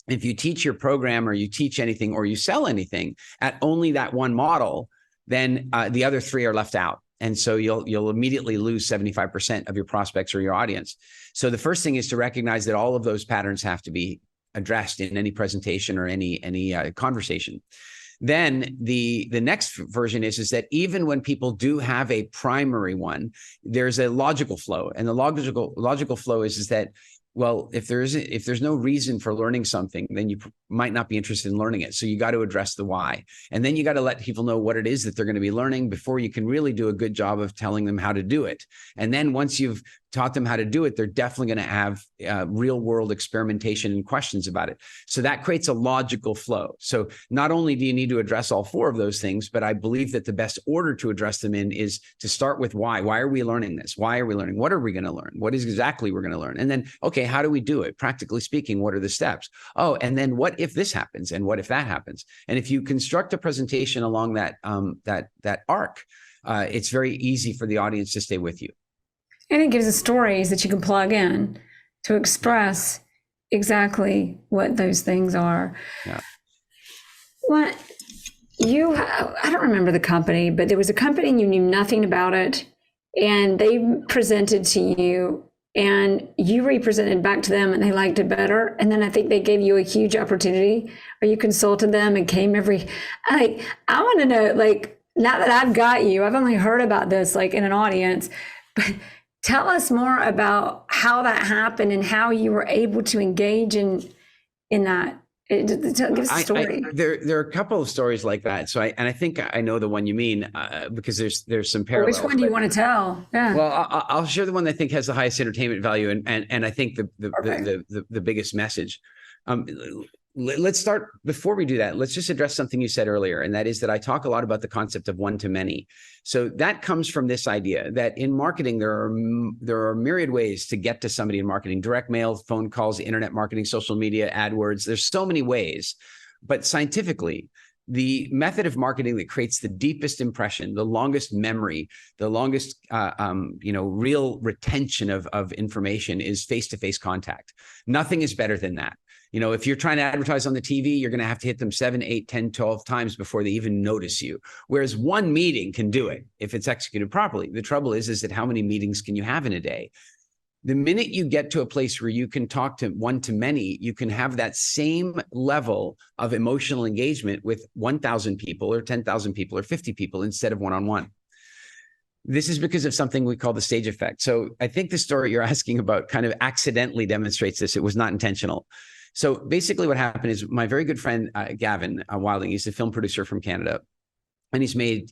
if you teach your program, or you teach anything, or you sell anything at only that one model, then the other 3 are left out. And so you'll immediately lose 75% of your prospects or your audience. So the first thing is to recognize that all of those patterns have to be addressed in any presentation or any conversation. Then the next version is that even when people do have a primary one, there's a logical flow. And the logical flow is that, well, if there's no reason for learning something, then you might not be interested in learning it. So you got to address the why. And then you got to let people know what it is that they're going to be learning before you can really do a good job of telling them how to do it. And then once you've taught them how to do it, they're definitely going to have real world experimentation and questions about it. So that creates a logical flow. So not only do you need to address all 4 of those things, but I believe that the best order to address them in is to start with why. Why are we learning this? Why are we learning? What are we going to learn? What is exactly we're going to learn? And then, okay, how do we do it? Practically speaking, what are the steps? Oh, and then what if this happens? And what if that happens? And if you construct a presentation along that arc, it's very easy for the audience to stay with you. And it gives us stories that you can plug in to express exactly what those things are. Yeah. What I don't remember the company, but there was a company and you knew nothing about it, and they presented to you and you represented back to them and they liked it better. And then I think they gave you a huge opportunity, or you consulted them and came I want to know, like, now that I've got you, I've only heard about this like in an audience, but tell us more about how that happened and how you were able to engage in that. Give us a story. There are a couple of stories like that. So I think I know the one you mean, because there's some parallels. Which one do you want to tell? Yeah. Well, I'll share the one that I think has the highest entertainment value and I think the biggest message. let's start, before we do that, let's just address something you said earlier. And that is that I talk a lot about the concept of one to many. So that comes from this idea that in marketing, there are myriad ways to get to somebody in marketing: direct mail, phone calls, internet marketing, social media, AdWords. There's so many ways, but scientifically, the method of marketing that creates the deepest impression, the longest memory, the longest, real retention of information is face-to-face contact. Nothing is better than that. If you're trying to advertise on the TV, you're going to have to hit them 7, 8, 10, 12 times before they even notice you. Whereas one meeting can do it if it's executed properly. The trouble is that how many meetings can you have in a day? The minute you get to a place where you can talk to one to many, you can have that same level of emotional engagement with 1,000 people or 10,000 people or 50 people instead of one-on-one. This is because of something we call the stage effect. So I think the story you're asking about kind of accidentally demonstrates this. It was not intentional. So basically what happened is my very good friend, Gavin Wilding, he's a film producer from Canada. And he's made,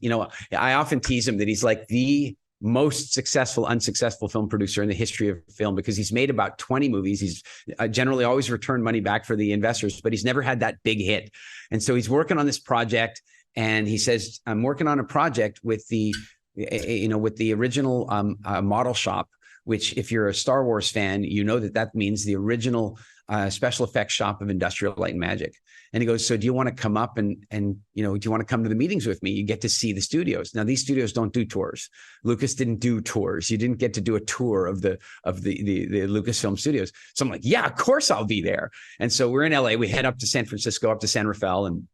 I often tease him that he's like the most successful, unsuccessful film producer in the history of film, because he's made about 20 movies. He's generally always returned money back for the investors, but he's never had that big hit. And so he's working on this project. And he says, I'm working on a project with the original model shop, which if you're a Star Wars fan, that means the original special effects shop of Industrial Light and Magic. And he goes, so do you want to come up and do you want to come to the meetings with me? You get to see the studios. Now, these studios don't do tours. Lucas didn't do tours. You didn't get to do a tour of the Lucasfilm studios. So I'm like, yeah, of course I'll be there. And so we're in LA. We head up to San Francisco, up to San Rafael, and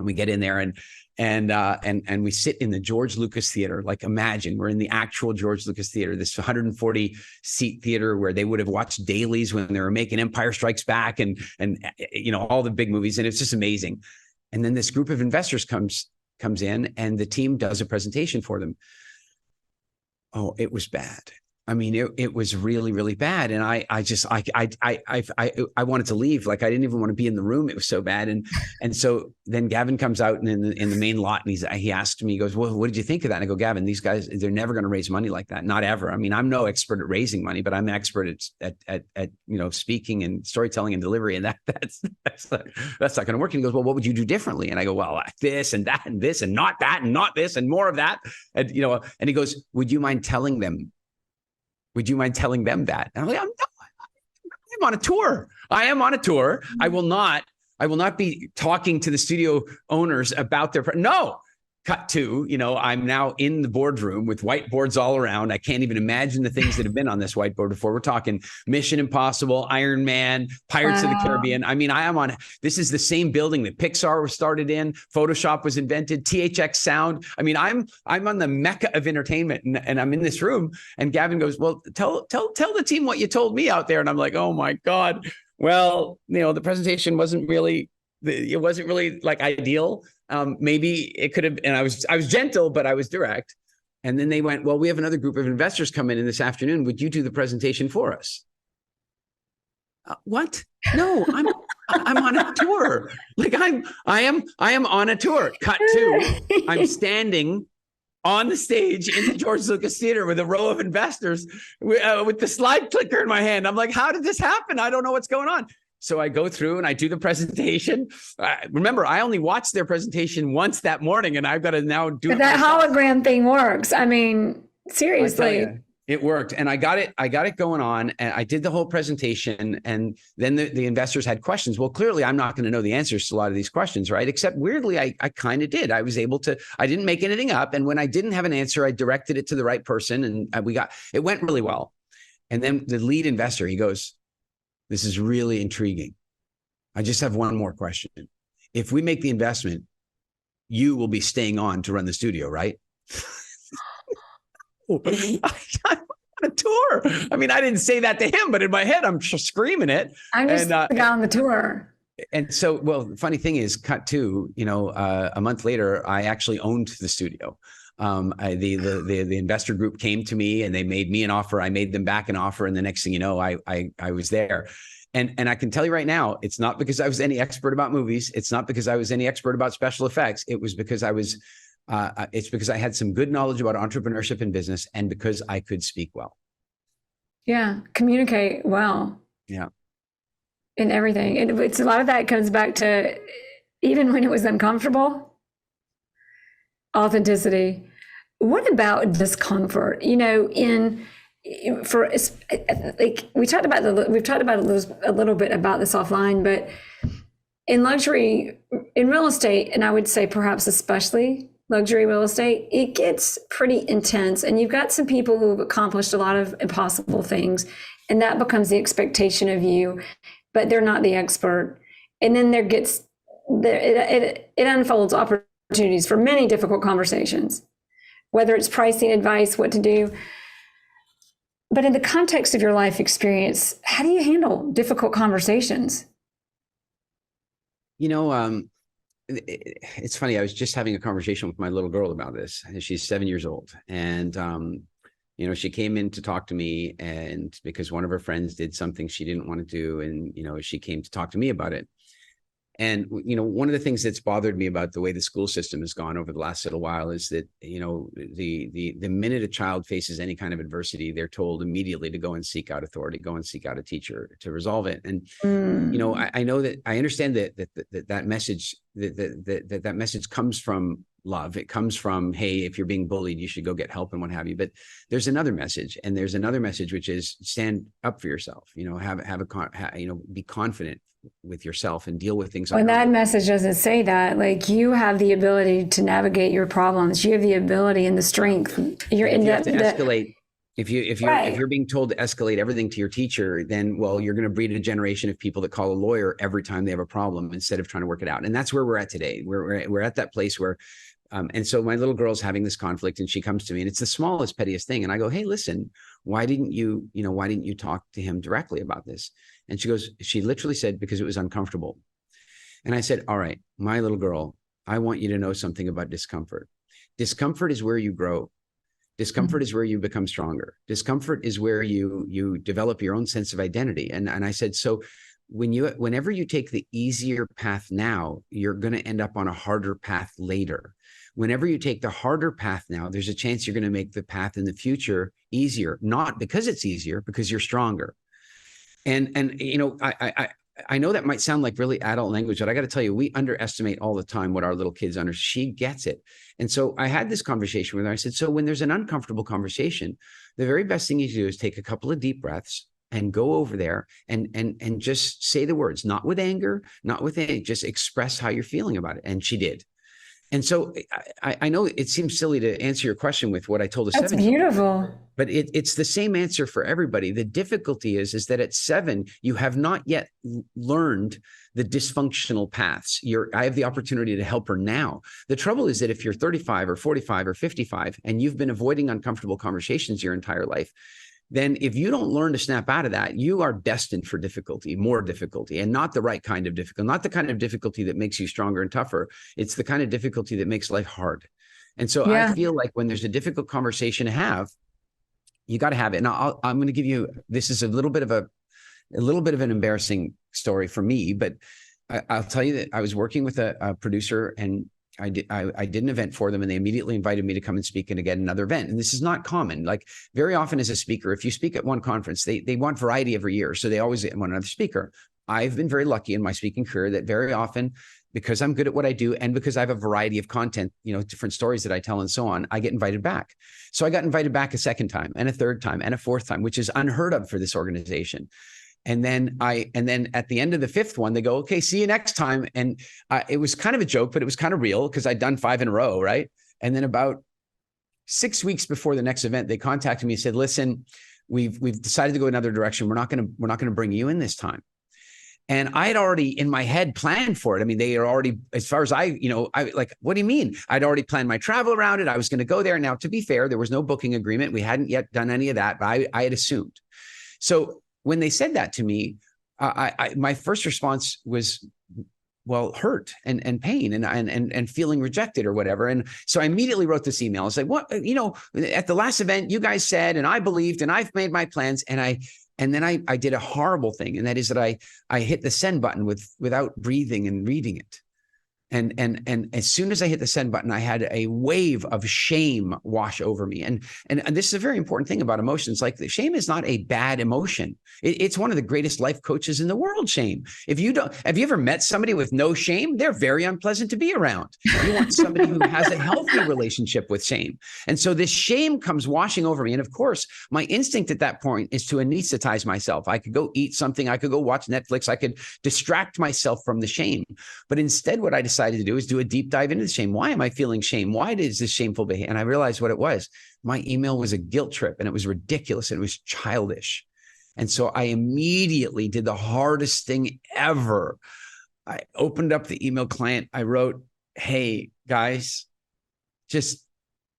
we get in there and we sit in the George Lucas Theater. Like, imagine we're in the actual George Lucas Theater, this 140 seat theater where they would have watched dailies when they were making Empire Strikes Back and all the big movies. And it's just amazing. And then this group of investors comes in, and the team does a presentation for them. Oh, it was bad. I mean, it was really, really bad. And I wanted to leave. Like, I didn't even want to be in the room. It was so bad. And so then Gavin comes out in the main lot, and he asked me, he goes, well, what did you think of that? And I go, Gavin, these guys, they're never going to raise money like that. Not ever. I mean, I'm no expert at raising money, but I'm an expert at speaking and storytelling and delivery. And that's not going to work. And he goes, well, what would you do differently? And I go, well, this and that and this and not that and not this and more of that. And, and he goes, would you mind telling them? Would you mind telling them that? And I'm like, I'm on a tour. I am on a tour. I will not be talking to the studio owners about no. Cut to, I'm now in the boardroom with whiteboards all around. I can't even imagine the things that have been on this whiteboard before. We're talking Mission Impossible, Iron Man, Pirates of the Caribbean. I mean, this is the same building that Pixar was started in. Photoshop was invented, THX sound. I mean, I'm on the mecca of entertainment, and I'm in this room, and Gavin goes, well, tell the team what you told me out there. And I'm like, oh my God. Well, the presentation wasn't really like ideal. Maybe it could have, and I was gentle, but I was direct. And then they went, well, we have another group of investors come in this afternoon. Would you do the presentation for us? What? No, I'm on a tour. Like I am on a tour. Cut to, I'm standing on the stage in the George Lucas Theater with a row of investors with the slide clicker in my hand. I'm like, how did this happen? I don't know what's going on. So I go through and I do the presentation. Remember, I only watched their presentation once that morning, and I've got to now do it. That hologram thing works. I mean, seriously. It worked. And I got it going on, and I did the whole presentation. And then the investors had questions. Well, clearly I'm not going to know the answers to a lot of these questions, right? Except weirdly, I kind of did. I was able to, I didn't make anything up. And when I didn't have an answer, I directed it to the right person, and it went really well. And then the lead investor, he goes, this is really intriguing. I just have one more question. If we make the investment, you will be staying on to run the studio, right? I'm on a tour. I mean, I didn't say that to him, but in my head, I'm screaming it. I'm just the guy on the tour. And so, well, the funny thing is, cut to, a month later, I actually owned the studio. The investor group came to me and they made me an offer. I made them back an offer. And the next thing you know, I was there. And I can tell you right now, it's not because I was any expert about movies. It's not because I was any expert about special effects. It was because it's because I had some good knowledge about entrepreneurship and business, and because I could speak well. Yeah. Communicate well. Yeah. in everything. It's a lot of that comes back to, even when it was uncomfortable, authenticity. What about discomfort? We've talked about a little bit about this offline, but in luxury, in real estate, and I would say perhaps especially luxury real estate, it gets pretty intense, and you've got some people who have accomplished a lot of impossible things, and that becomes the expectation of you, but they're not the expert. And then it unfolds opportunities for many difficult conversations, whether it's pricing advice, what to do. But in the context of your life experience, how do you handle difficult conversations? It's funny. I was just having a conversation with my little girl about this. She's 7 years old. And, she came in to talk to me, and because one of her friends did something she didn't want to do. And, she came to talk to me about it. And, one of the things that's bothered me about the way the school system has gone over the last little while is that, the minute a child faces any kind of adversity, they're told immediately to go and seek out authority, go and seek out a teacher to resolve it. And, I know that I understand that message, that message comes from love. It comes from, hey, if you're being bullied, you should go get help and what have you. But there's another message, which is stand up for yourself, be confident with yourself and deal with things. When that message doesn't say that, like, you have the ability to navigate your problems. You have the ability and the strength. You're in to escalate. If you're being told to escalate everything to your teacher, then, you're going to breed a generation of people that call a lawyer every time they have a problem instead of trying to work it out. And that's where we're at today. We're at that place where, and so my little girl's having this conflict, and she comes to me, and it's the smallest, pettiest thing. And I go, hey, listen, why didn't you talk to him directly about this? And she literally said, because it was uncomfortable. And I said, all right, my little girl, I want you to know something about discomfort. Discomfort is where you grow. Discomfort is where you become stronger. Discomfort is where you develop your own sense of identity. And I said, so whenever you take the easier path now, you're going to end up on a harder path later. Whenever you take the harder path now, there's a chance you're going to make the path in the future easier, not because it's easier, because you're stronger. And I know that might sound like really adult language, but I got to tell you, we underestimate all the time what our little kids understand. She gets it. And so I had this conversation with her. I said, so when there's an uncomfortable conversation, the very best thing you do is take a couple of deep breaths and go over there and just say the words, not with anger, not with anything, just express how you're feeling about it. And she did. And so I know it seems silly to answer your question with what I told a 7-year-old. That's beautiful. But it's the same answer for everybody. The difficulty is that at 7, you have not yet learned the dysfunctional paths. I have the opportunity to help her now. The trouble is that if you're 35 or 45 or 55 and you've been avoiding uncomfortable conversations your entire life, then if you don't learn to snap out of that, you are destined for difficulty, more difficulty, and not the right kind of difficulty, not the kind of difficulty that makes you stronger and tougher. It's the kind of difficulty that makes life hard. And so I feel like when there's a difficult conversation to have, you got to have it. And I'm going to give you, this is a little bit of an embarrassing story for me, but I'll tell you that I was working with a producer, and I did an event for them, and they immediately invited me to come and speak and again another event. And this is not common. Like, very often as a speaker, if you speak at one conference, they want variety every year. So they always want another speaker. I've been very lucky in my speaking career that very often, because I'm good at what I do and because I have a variety of content, different stories that I tell and so on, I get invited back. So I got invited back a second time and a third time and a fourth time, which is unheard of for this organization. And then at the end of the 5th one, they go, okay, see you next time. And it was kind of a joke, but it was kind of real because I'd done 5 in a row. Right. And then about 6 weeks before the next event, they contacted me and said, listen, we've decided to go another direction. We're not going to bring you in this time. And I had already in my head planned for it. I mean, they are already, as far as I like, what do you mean? I'd already planned my travel around it. I was going to go there. Now, to be fair, there was no booking agreement. We hadn't yet done any of that, but I had assumed. So when they said that to me, my first response was, well, hurt and pain and feeling rejected or whatever. And so I immediately wrote this email. I was like, what, at the last event, you guys said, and I believed, and I've made my plans. And then I did a horrible thing. And that is that I hit the send button without breathing and reading it. And as soon as I hit the send button, I had a wave of shame wash over me. And this is a very important thing about emotions. Like, the shame is not a bad emotion. It's one of the greatest life coaches in the world, shame. Have you ever met somebody with no shame? They're very unpleasant to be around. You want somebody who has a healthy relationship with shame. And so this shame comes washing over me. And of course, my instinct at that point is to anesthetize myself. I could go eat something. I could go watch Netflix. I could distract myself from the shame. But instead, what I decided to do is do a deep dive into the shame. Why am I feeling shame? Why is this shameful behavior? And I realized what it was. My email was a guilt trip, and it was ridiculous, and it was childish. And so I immediately did the hardest thing ever. I opened up the email client. I wrote, "Hey guys,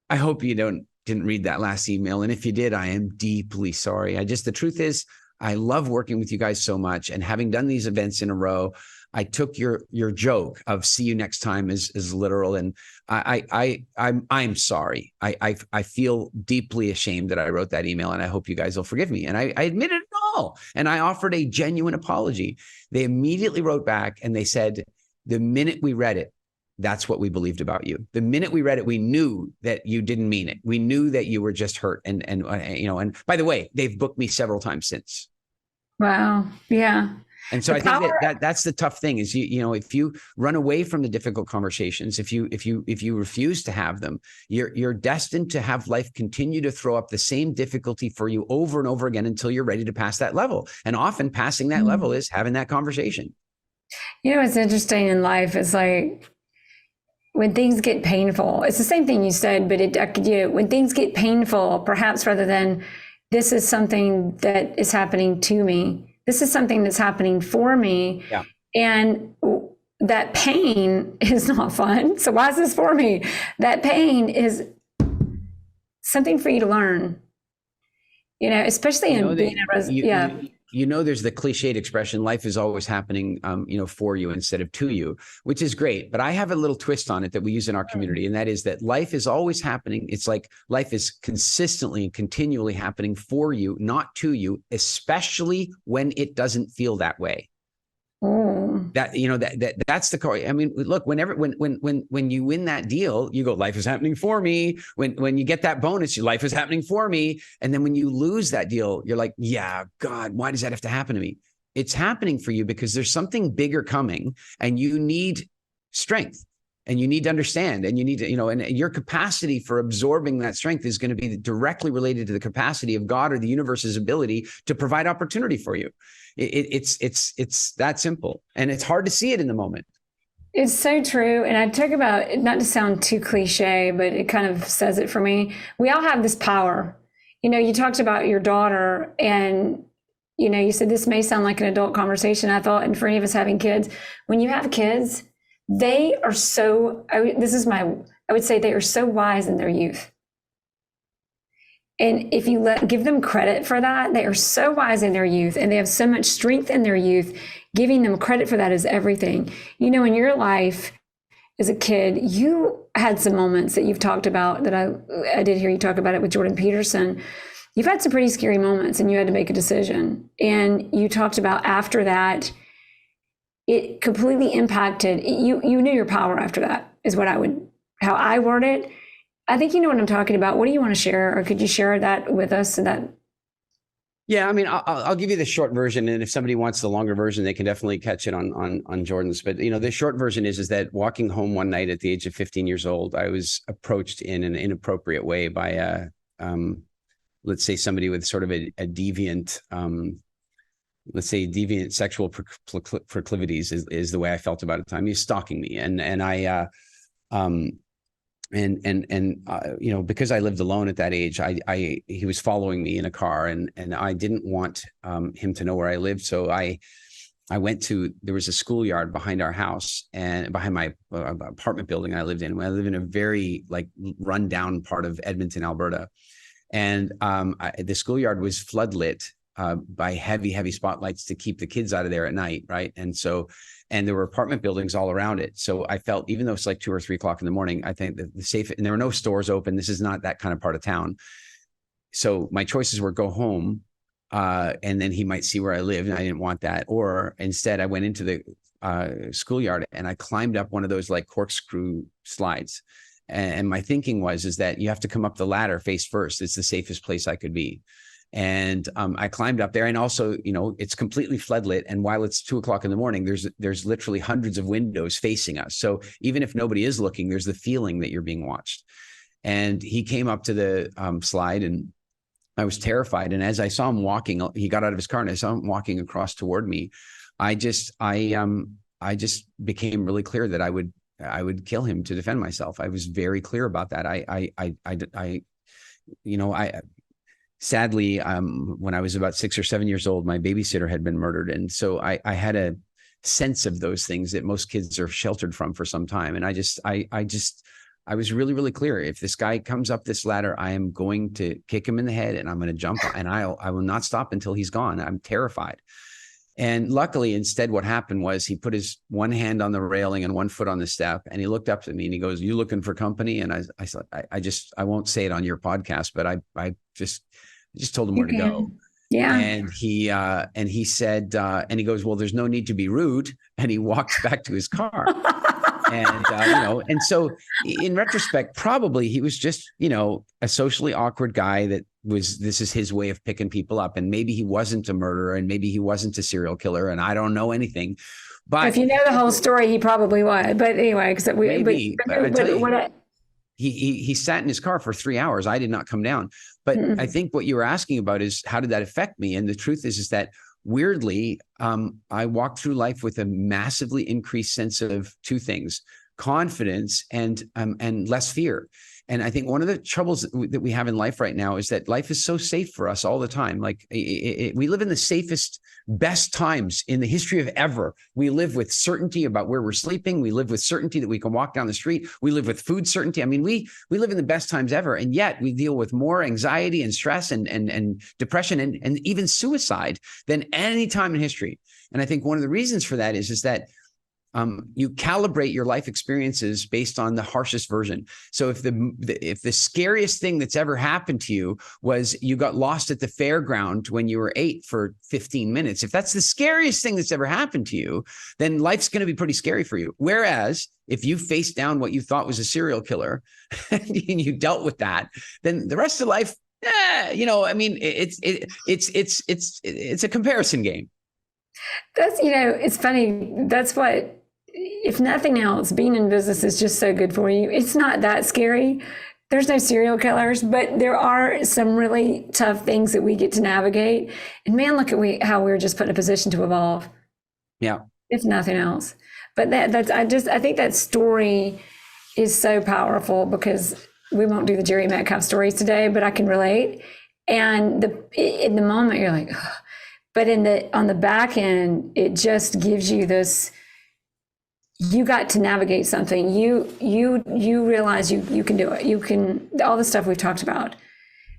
I hope you didn't read that last email. And if you did, I am deeply sorry. The truth is, I love working with you guys so much. And having done these events in a row, I took your joke of see you next time as literal. And I'm sorry. I feel deeply ashamed that I wrote that email, and I hope you guys will forgive me." And I admitted it all. And I offered a genuine apology. They immediately wrote back and they said, "The minute we read it, that's what we believed about you. The minute we read it, we knew that you didn't mean it. We knew that you were just hurt." And by the way, they've booked me several times since. Wow. Yeah. And so I think that's the tough thing is, if you run away from the difficult conversations, if you refuse to have them, you're destined to have life continue to throw up the same difficulty for you over and over again until you're ready to pass that level. And often passing that level is having that conversation. What's interesting in life is like, when things get painful, it's the same thing you said, but when things get painful, perhaps rather than this is something that is happening to me, this is something that's happening for me. Yeah. And that pain is not fun. So why is this for me? That pain is something for you to learn, especially in being there's the cliched expression, life is always happening, for you instead of to you, which is great. But I have a little twist on it that we use in our community. And that is that life is always happening. It's like life is consistently and continually happening for you, not to you, especially when it doesn't feel that way. That's the core. I mean, look, when you win that deal, you go, life is happening for me. When you get that bonus, your life is happening for me. And then when you lose that deal, you're like, yeah, God, why does that have to happen to me? It's happening for you because there's something bigger coming, and you need strength, and you need to understand, and you need to, and your capacity for absorbing that strength is going to be directly related to the capacity of God or the universe's ability to provide opportunity for you. It's that simple, and it's hard to see it in the moment. It's so true. And I talk about, not to sound too cliche, but it kind of says it for me. We all have this power. You talked about your daughter, and you said this may sound like an adult conversation. I thought, and for any of us having kids, when you have kids, they are so, I would say they are so wise in their youth. And if you give them credit for that, they are so wise in their youth, and they have so much strength in their youth. Giving them credit for that is everything. In your life as a kid, you had some moments that you've talked about that I did hear you talk about it with Jordan Peterson. You've had some pretty scary moments, and you had to make a decision. And you talked about after that, it completely impacted you. You knew your power after that, is how I word it. I think you know what I'm talking about. What do you want to share, or could you share that with us? Yeah, I mean, I'll give you the short version, and if somebody wants the longer version, they can definitely catch it on Jordan's. But the short version is that walking home one night at the age of 15 years old, I was approached in an inappropriate way by let's say somebody with sort of a deviant, let's say deviant sexual proclivities is the way I felt about it at the time. He was stalking me, and I. Because I lived alone at that age, he was following me in a car, and I didn't want him to know where I lived. So I went there was a schoolyard behind our house and behind my apartment building I lived in. I live in a very rundown part of Edmonton, Alberta. And the schoolyard was floodlit by heavy spotlights to keep the kids out of there at night. Right. And there were apartment buildings all around it. So I felt, even though it's like 2 or 3 o'clock in the morning, I think that the safe, and there were no stores open. This is not that kind of part of town. So my choices were go home, and then he might see where I lived, and I didn't want that. Or instead I went into schoolyard, and I climbed up one of those like corkscrew slides. And my thinking is that you have to come up the ladder face first. It's the safest place I could be. And I climbed up there, and also, it's completely floodlit. And while it's 2:00 in the morning, there's literally hundreds of windows facing us. So even if nobody is looking, there's the feeling that you're being watched. And he came up to the slide, and I was terrified. And as I saw him walking, he got out of his car, and I saw him walking across toward me. I just became really clear that I would kill him to defend myself. I was very clear about that. Sadly, when I was about 6 or 7 years old, my babysitter had been murdered. And so I had a sense of those things that most kids are sheltered from for some time. And I was really, really clear. If this guy comes up this ladder, I am going to kick him in the head, and I'm going to jump, and I will not stop until he's gone. I'm terrified. And luckily, instead, what happened was he put his one hand on the railing and one foot on the step, and he looked up at me and he goes, "You looking for company?" And I said, I won't say it on your podcast, but I just told him where to go. Yeah. And he said, and he goes, "Well, there's no need to be rude." And he walked back to his car. And, and so in retrospect, probably he was just, a socially awkward guy this is his way of picking people up. And maybe he wasn't a murderer, and maybe he wasn't a serial killer, and I don't know anything. But if you know the whole story, he probably was. But anyway, he sat in his car for 3 hours. I did not come down. But I think what you were asking about is, how did that affect me? And the truth is that weirdly, I walked through life with a massively increased sense of two things: confidence and less fear. And I think one of the troubles that we have in life right now is that life is so safe for us all the time. Like we live in the safest, best times in the history of ever. We live with certainty about where we're sleeping. We live with certainty that we can walk down the street. We live with food certainty. I mean, we live in the best times ever. And yet we deal with more anxiety and stress and depression and even suicide than any time in history. And I think one of the reasons for that is that you calibrate your life experiences based on the harshest version. So if the scariest thing that's ever happened to you was you got lost at the fairground when you were 8 for 15 minutes, if that's the scariest thing that's ever happened to you, then life's going to be pretty scary for you. Whereas if you faced down what you thought was a serial killer and you dealt with that, then the rest of life, it's a comparison game. That's, it's funny. That's what, if nothing else, being in business is just so good for you. It's not that scary. There's no serial killers, but there are some really tough things that we get to navigate. And man, look at how we're just put in a position to evolve. Yeah. If nothing else. But I think that story is so powerful, because we won't do the Jere Metcalf stories today, but I can relate. And in the moment you're like, ugh. But on the back end, it just gives you this, you got to navigate something. You realize you can do it. You can, all the stuff we've talked about,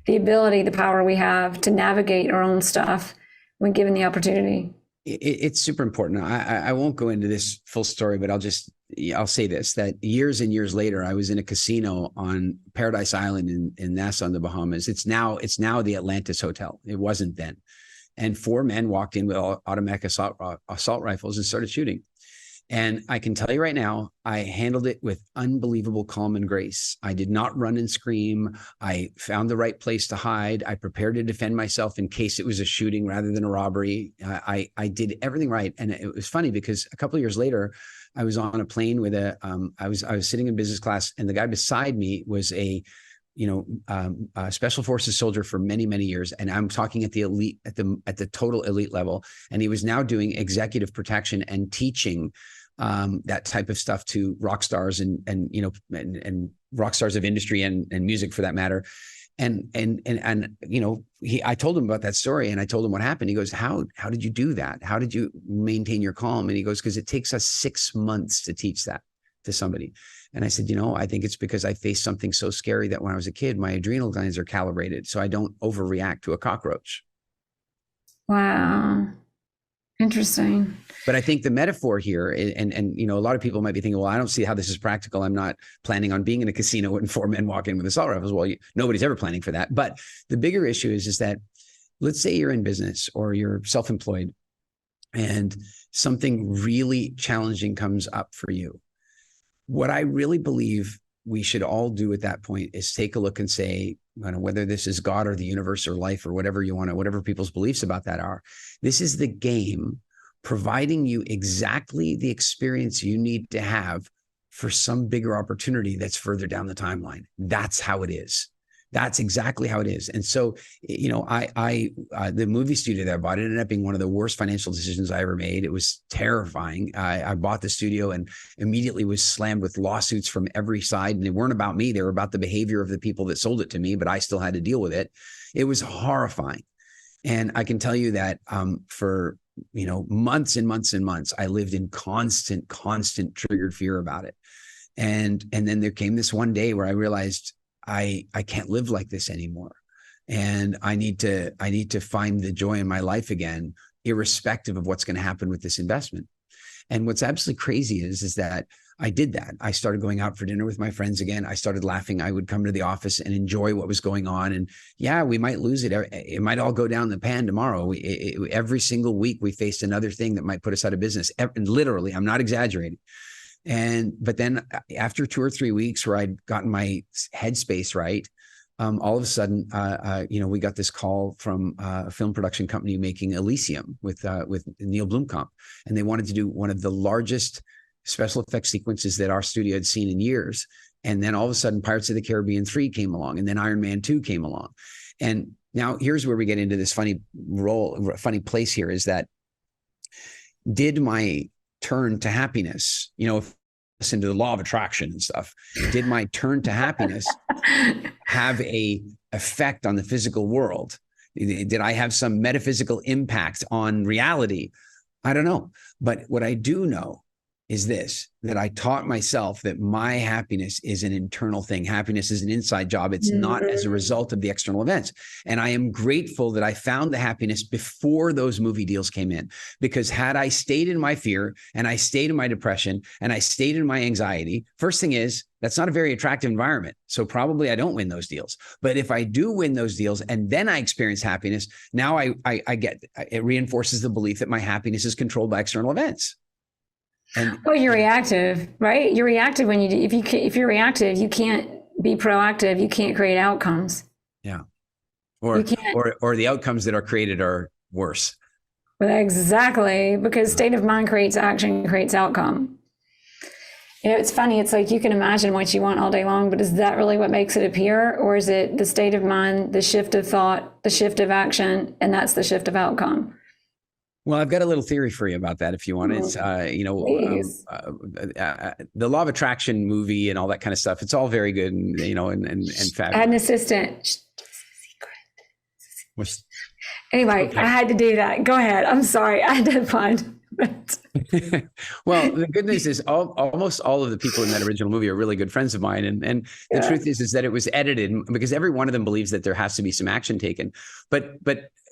the ability, the power we have to navigate our own stuff when given the opportunity. It's super important. I won't go into this full story, but I'll say this, that years and years later, I was in a casino on Paradise Island in Nassau in the Bahamas. It's now the Atlantis Hotel. It wasn't then. And 4 men walked in with automatic assault rifles and started shooting. And I can tell you right now, I handled it with unbelievable calm and grace. I did not run and scream. I found the right place to hide. I prepared to defend myself in case it was a shooting rather than a robbery. I did everything right. And it was funny because a couple of years later, I was on a plane with I was sitting in business class, and the guy beside me was a special forces soldier for many, many years. And I'm talking at the elite, at the total elite level. And he was now doing executive protection and teaching that type of stuff to rock stars and rock stars of industry and music for that matter. And I told him about that story, and I told him what happened. He goes, how did you do that? How did you maintain your calm? And he goes, because it takes us 6 months to teach that to somebody. And I said, I think it's because I faced something so scary that when I was a kid, my adrenal glands are calibrated, so I don't overreact to a cockroach. Wow. Interesting. But I think the metaphor here, and a lot of people might be thinking, well, I don't see how this is practical. I'm not planning on being in a casino when 4 men walk in with assault rifles. Well, nobody's ever planning for that. But the bigger issue is that, let's say you're in business or you're self-employed, and something really challenging comes up for you. What I really believe we should all do at that point is take a look and say, whether this is God or the universe or life or whatever you want to, whatever people's beliefs about that are, this is the game providing you exactly the experience you need to have for some bigger opportunity that's further down the timeline. That's how it is. That's exactly how it is. And so, the movie studio that I bought, it ended up being one of the worst financial decisions I ever made. It was terrifying. I bought the studio and immediately was slammed with lawsuits from every side. And they weren't about me. They were about the behavior of the people that sold it to me, but I still had to deal with it. It was horrifying. And I can tell you that for months and months and months, I lived in constant triggered fear about it. And then there came this one day where I realized I can't live like this anymore. And I need to find the joy in my life again, irrespective of what's going to happen with this investment. And what's absolutely crazy is that I did that. I started going out for dinner with my friends again. I started laughing. I would come to the office and enjoy what was going on. And yeah, we might lose it. It might all go down the pan tomorrow. Every single week we faced another thing that might put us out of business. And literally, I'm not exaggerating. But then after 2 or 3 weeks where I'd gotten my headspace right, all of a sudden, we got this call from a film production company making Elysium with Neil Blomkamp, and they wanted to do one of the largest special effects sequences that our studio had seen in years. And then all of a sudden, Pirates of the Caribbean 3 came along, and then Iron Man 2 came along. And now here's where we get into this funny place here is that did my turn to happiness, listen to the law of attraction and stuff, did my turn to happiness have a effect on the physical world? Did I have some metaphysical impact on reality? I don't know. But what I do know is this, that I taught myself that my happiness is an internal thing. Happiness is an inside job. It's not as a result of the external events. And I am grateful that I found the happiness before those movie deals came in, because had I stayed in my fear and I stayed in my depression and I stayed in my anxiety, first thing is, that's not a very attractive environment. So probably I don't win those deals. But if I do win those deals and then I experience happiness, now it reinforces the belief that my happiness is controlled by external events. Well, you're reactive, right? You're reactive when if you're reactive, you can't be proactive. You can't create outcomes. Yeah. Or the outcomes that are created are worse. Exactly, because state of mind creates action, creates outcome. It's funny. It's like you can imagine what you want all day long, but is that really what makes it appear? Or is it the state of mind, the shift of thought, the shift of action, and that's the shift of outcome? Well, I've got a little theory for you about that if you want. It's, the law of attraction movie and all that kind of stuff. It's all very good and fabulous. I had an assistant. Anyway, okay. I had to do that. Go ahead. I'm sorry. I had to find it. Well, the good news is almost all of the people in that original movie are really good friends of mine. And the truth is that it was edited because every one of them believes that there has to be some action taken. But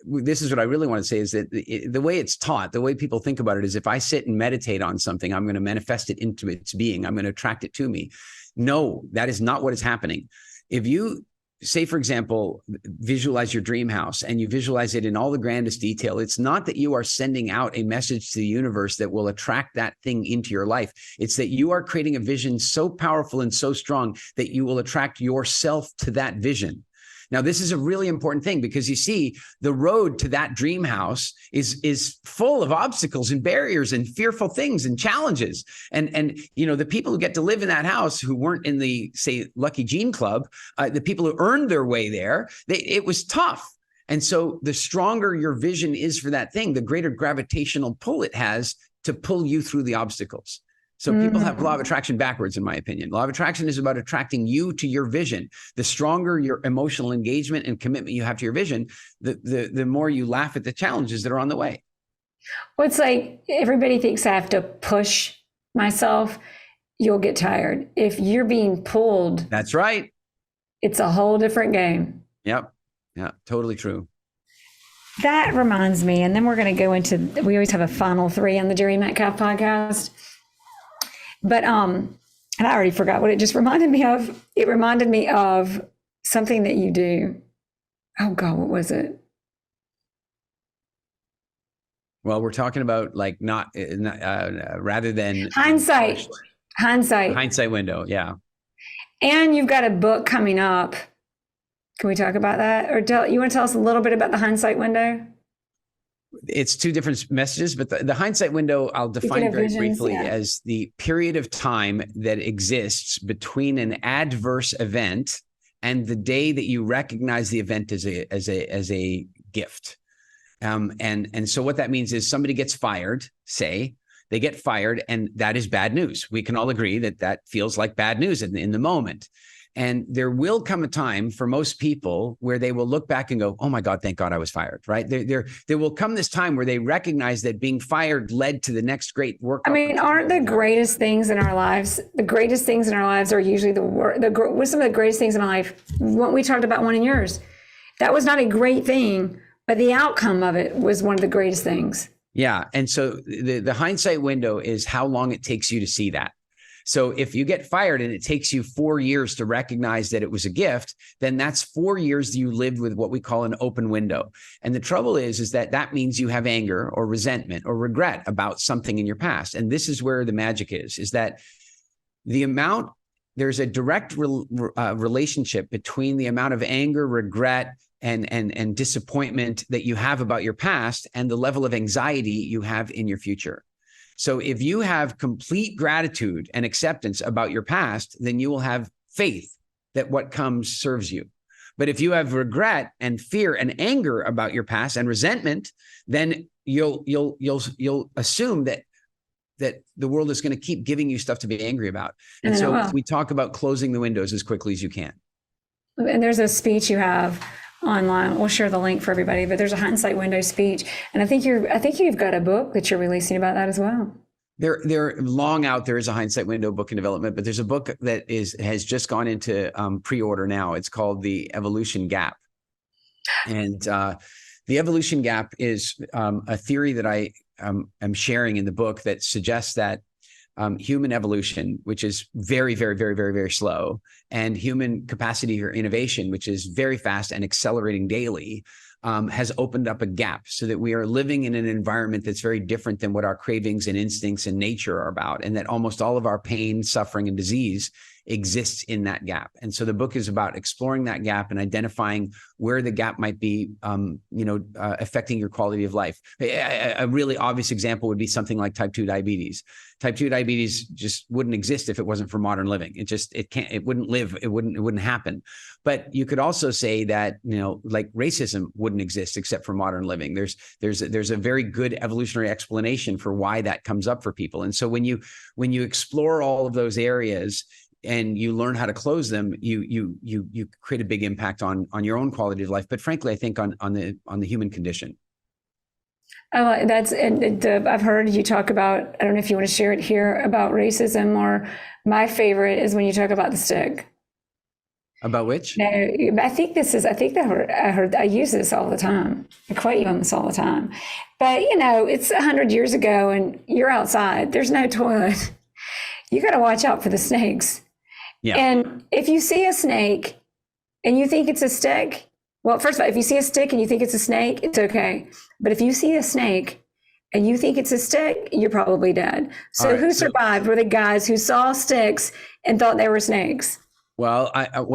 this is what I really want to say is that the way it's taught, the way people think about it is if I sit and meditate on something, I'm going to manifest it into its being. I'm going to attract it to me. No, that is not what is happening. If you say, for example, visualize your dream house and you visualize it in all the grandest detail, it's not that you are sending out a message to the universe that will attract that thing into your life. It's that you are creating a vision so powerful and so strong that you will attract yourself to that vision. Now, this is a really important thing because you see, the road to that dream house is full of obstacles and barriers and fearful things and challenges. And the people who get to live in that house who weren't in the, say, Lucky Gene Club, the people who earned their way there, it was tough. And so the stronger your vision is for that thing, the greater gravitational pull it has to pull you through the obstacles. So people have law of attraction backwards, in my opinion. Law of attraction is about attracting you to your vision. The stronger your emotional engagement and commitment you have to your vision, the more you laugh at the challenges that are on the way. Well, it's like everybody thinks I have to push myself. You'll get tired. If you're being pulled. That's right. It's a whole different game. Yep. Yeah, totally true. That reminds me, and then we're going to go into, we always have a final three on the Jere Metcalf podcast. But, and I already forgot what it just reminded me of. It reminded me of something that you do. Oh God, what was it? Well, we're talking about like rather than Hindsight. hindsight window. Yeah. And you've got a book coming up. Can we talk about that? Or you want to tell us a little bit about the hindsight window? It's two different messages, but the hindsight window, I'll define very briefly as the period of time that exists between an adverse event and the day that you recognize the event as a gift. And so what that means is somebody gets fired, say they get fired, and that is bad news. We can all agree that that feels like bad news in the moment. And there will come a time for most people where they will look back and go, oh my God, thank God I was fired, right? There will come this time where they recognize that being fired led to the next great work. I mean, aren't the greatest things in our lives, the greatest things in our lives are usually what's some of the greatest things in my life? What we talked about one in yours. That was not a great thing, but the outcome of it was one of the greatest things. Yeah. And so the hindsight window is how long it takes you to see that. So if you get fired and it takes you 4 years to recognize that it was a gift, then that's 4 years that you lived with what we call an open window. And the trouble is that means you have anger or resentment or regret about something in your past. And this is where the magic is that there's a direct relationship between the amount of anger, regret, and disappointment that you have about your past and the level of anxiety you have in your future. So if you have complete gratitude and acceptance about your past, then you will have faith that what comes serves you. But if you have regret and fear and anger about your past and resentment, then you'll assume that the world is going to keep giving you stuff to be angry about. And so we talk about closing the windows as quickly as you can. And there's a speech you have online. We'll share the link for everybody, but there's a hindsight window speech. And I think you've got a book that you're releasing about that as well. They're long out. There is a hindsight window book in development, but there's a book that has just gone into pre-order now. It's called The Evolution Gap. And the evolution gap is a theory that I am sharing in the book that suggests that human evolution, which is very, very, very, very, very slow, and human capacity for innovation, which is very fast and accelerating daily, has opened up a gap so that we are living in an environment that's very different than what our cravings and instincts and nature are about, and that almost all of our pain, suffering, and disease exists in that gap. And so the book is about exploring that gap and identifying where the gap might be, affecting your quality of life. A really obvious example would be something like type 2 diabetes. Type 2 diabetes just wouldn't exist if it wasn't for modern living. It wouldn't happen. But you could also say that, like racism wouldn't exist except for modern living. There's a very good evolutionary explanation for why that comes up for people. And so when you explore all of those areas and you learn how to close them, you create a big impact on your own quality of life. But frankly, I think on the human condition. Oh, I've heard you talk about, I don't know if you want to share it here, about racism, or my favorite is when you talk about the stick. About which? No, I use this all the time. I quote you on this all the time. But, it's 100 years ago and you're outside. There's no toilet. You got to watch out for the snakes. Yeah. And if you see a snake and you think it's a stick, well, first of all, if you see a stick and you think it's a snake, it's okay. But if you see a snake and you think it's a stick, you're probably dead. So who survived were the guys who saw sticks and thought they were snakes. Well, I'll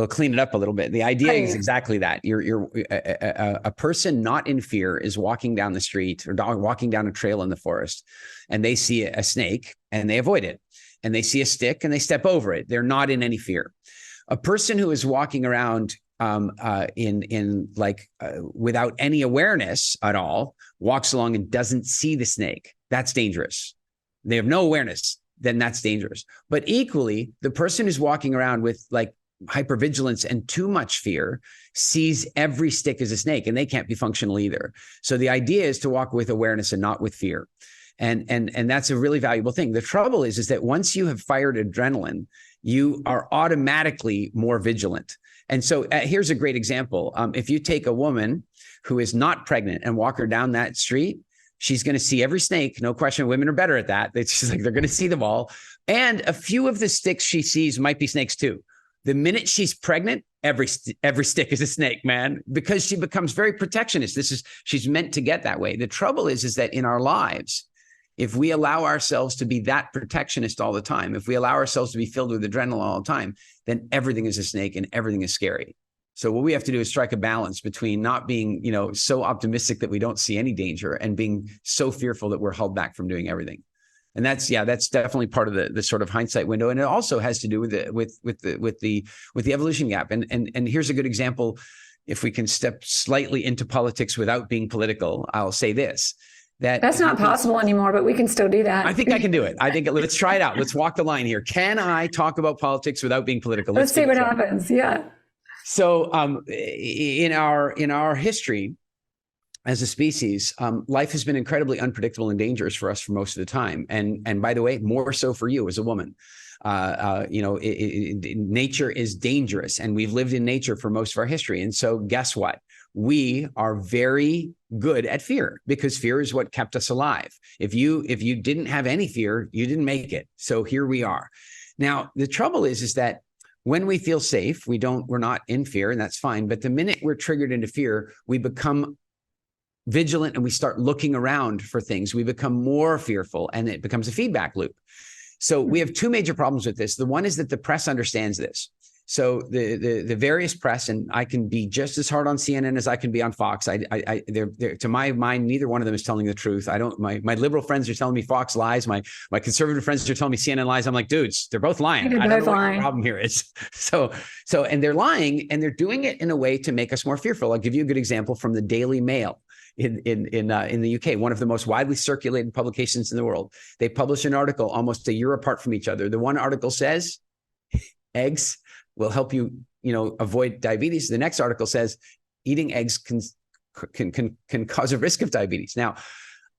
clean it up a little bit. The idea is exactly that. You're a person not in fear is walking down the street or walking down a trail in the forest, and they see a snake and they avoid it, and they see a stick and they step over it. They're not in any fear. A person who is walking around without any awareness at all, walks along and doesn't see the snake. That's dangerous. They have no awareness. Then that's dangerous. But equally, the person who's walking around with like hypervigilance and too much fear sees every stick as a snake, and they can't be functional either. So the idea is to walk with awareness and not with fear. And that's a really valuable thing. The trouble is that once you have fired adrenaline, you are automatically more vigilant. And so here's a great example. If you take a woman who is not pregnant and walk her down that street, she's going to see every snake. No question. Women are better at that. It's just like they're going to see them all. And a few of the sticks she sees might be snakes too. The minute she's pregnant, every stick is a snake, man, because she becomes very protectionist. She's meant to get that way. The trouble is that in our lives, if we allow ourselves to be that protectionist all the time, if we allow ourselves to be filled with adrenaline all the time, then everything is a snake and everything is scary. So what we have to do is strike a balance between not being, so optimistic that we don't see any danger and being so fearful that we're held back from doing everything. And that's definitely part of the sort of hindsight window. And it also has to do with the evolution gap. And here's a good example. If we can step slightly into politics without being political, I'll say this. That's not possible anymore, but we can still do that. I think I can do it. Let's try it out. Let's walk the line here. Can I talk about politics without being political? Let's see what happens. Yeah. So in our history as a species, life has been incredibly unpredictable and dangerous for us for most of the time. And by the way, more so for you as a woman. Nature is dangerous, and we've lived in nature for most of our history. And so guess what? We are very good at fear, because fear is what kept us alive. If you didn't have any fear, you didn't make it. So here we are. Now, the trouble is that when we feel safe, we're not in fear, and that's fine. But the minute we're triggered into fear, we become vigilant and we start looking around for things. We become more fearful, and it becomes a feedback loop. So we have two major problems with this. The one is that the press understands this. So the various press, and I can be just as hard on CNN as I can be on Fox. They're to my mind, neither one of them is telling the truth. My liberal friends are telling me Fox lies. My conservative friends are telling me CNN lies. I'm like, dudes, they're both lying. I don't know what the problem here is. So, and they're lying, and they're doing it in a way to make us more fearful. I'll give you a good example from the Daily Mail in the UK, one of the most widely circulated publications in the world. They publish an article almost a year apart from each other. The one article says eggs will help you, avoid diabetes. The next article says eating eggs can cause a risk of diabetes. Now,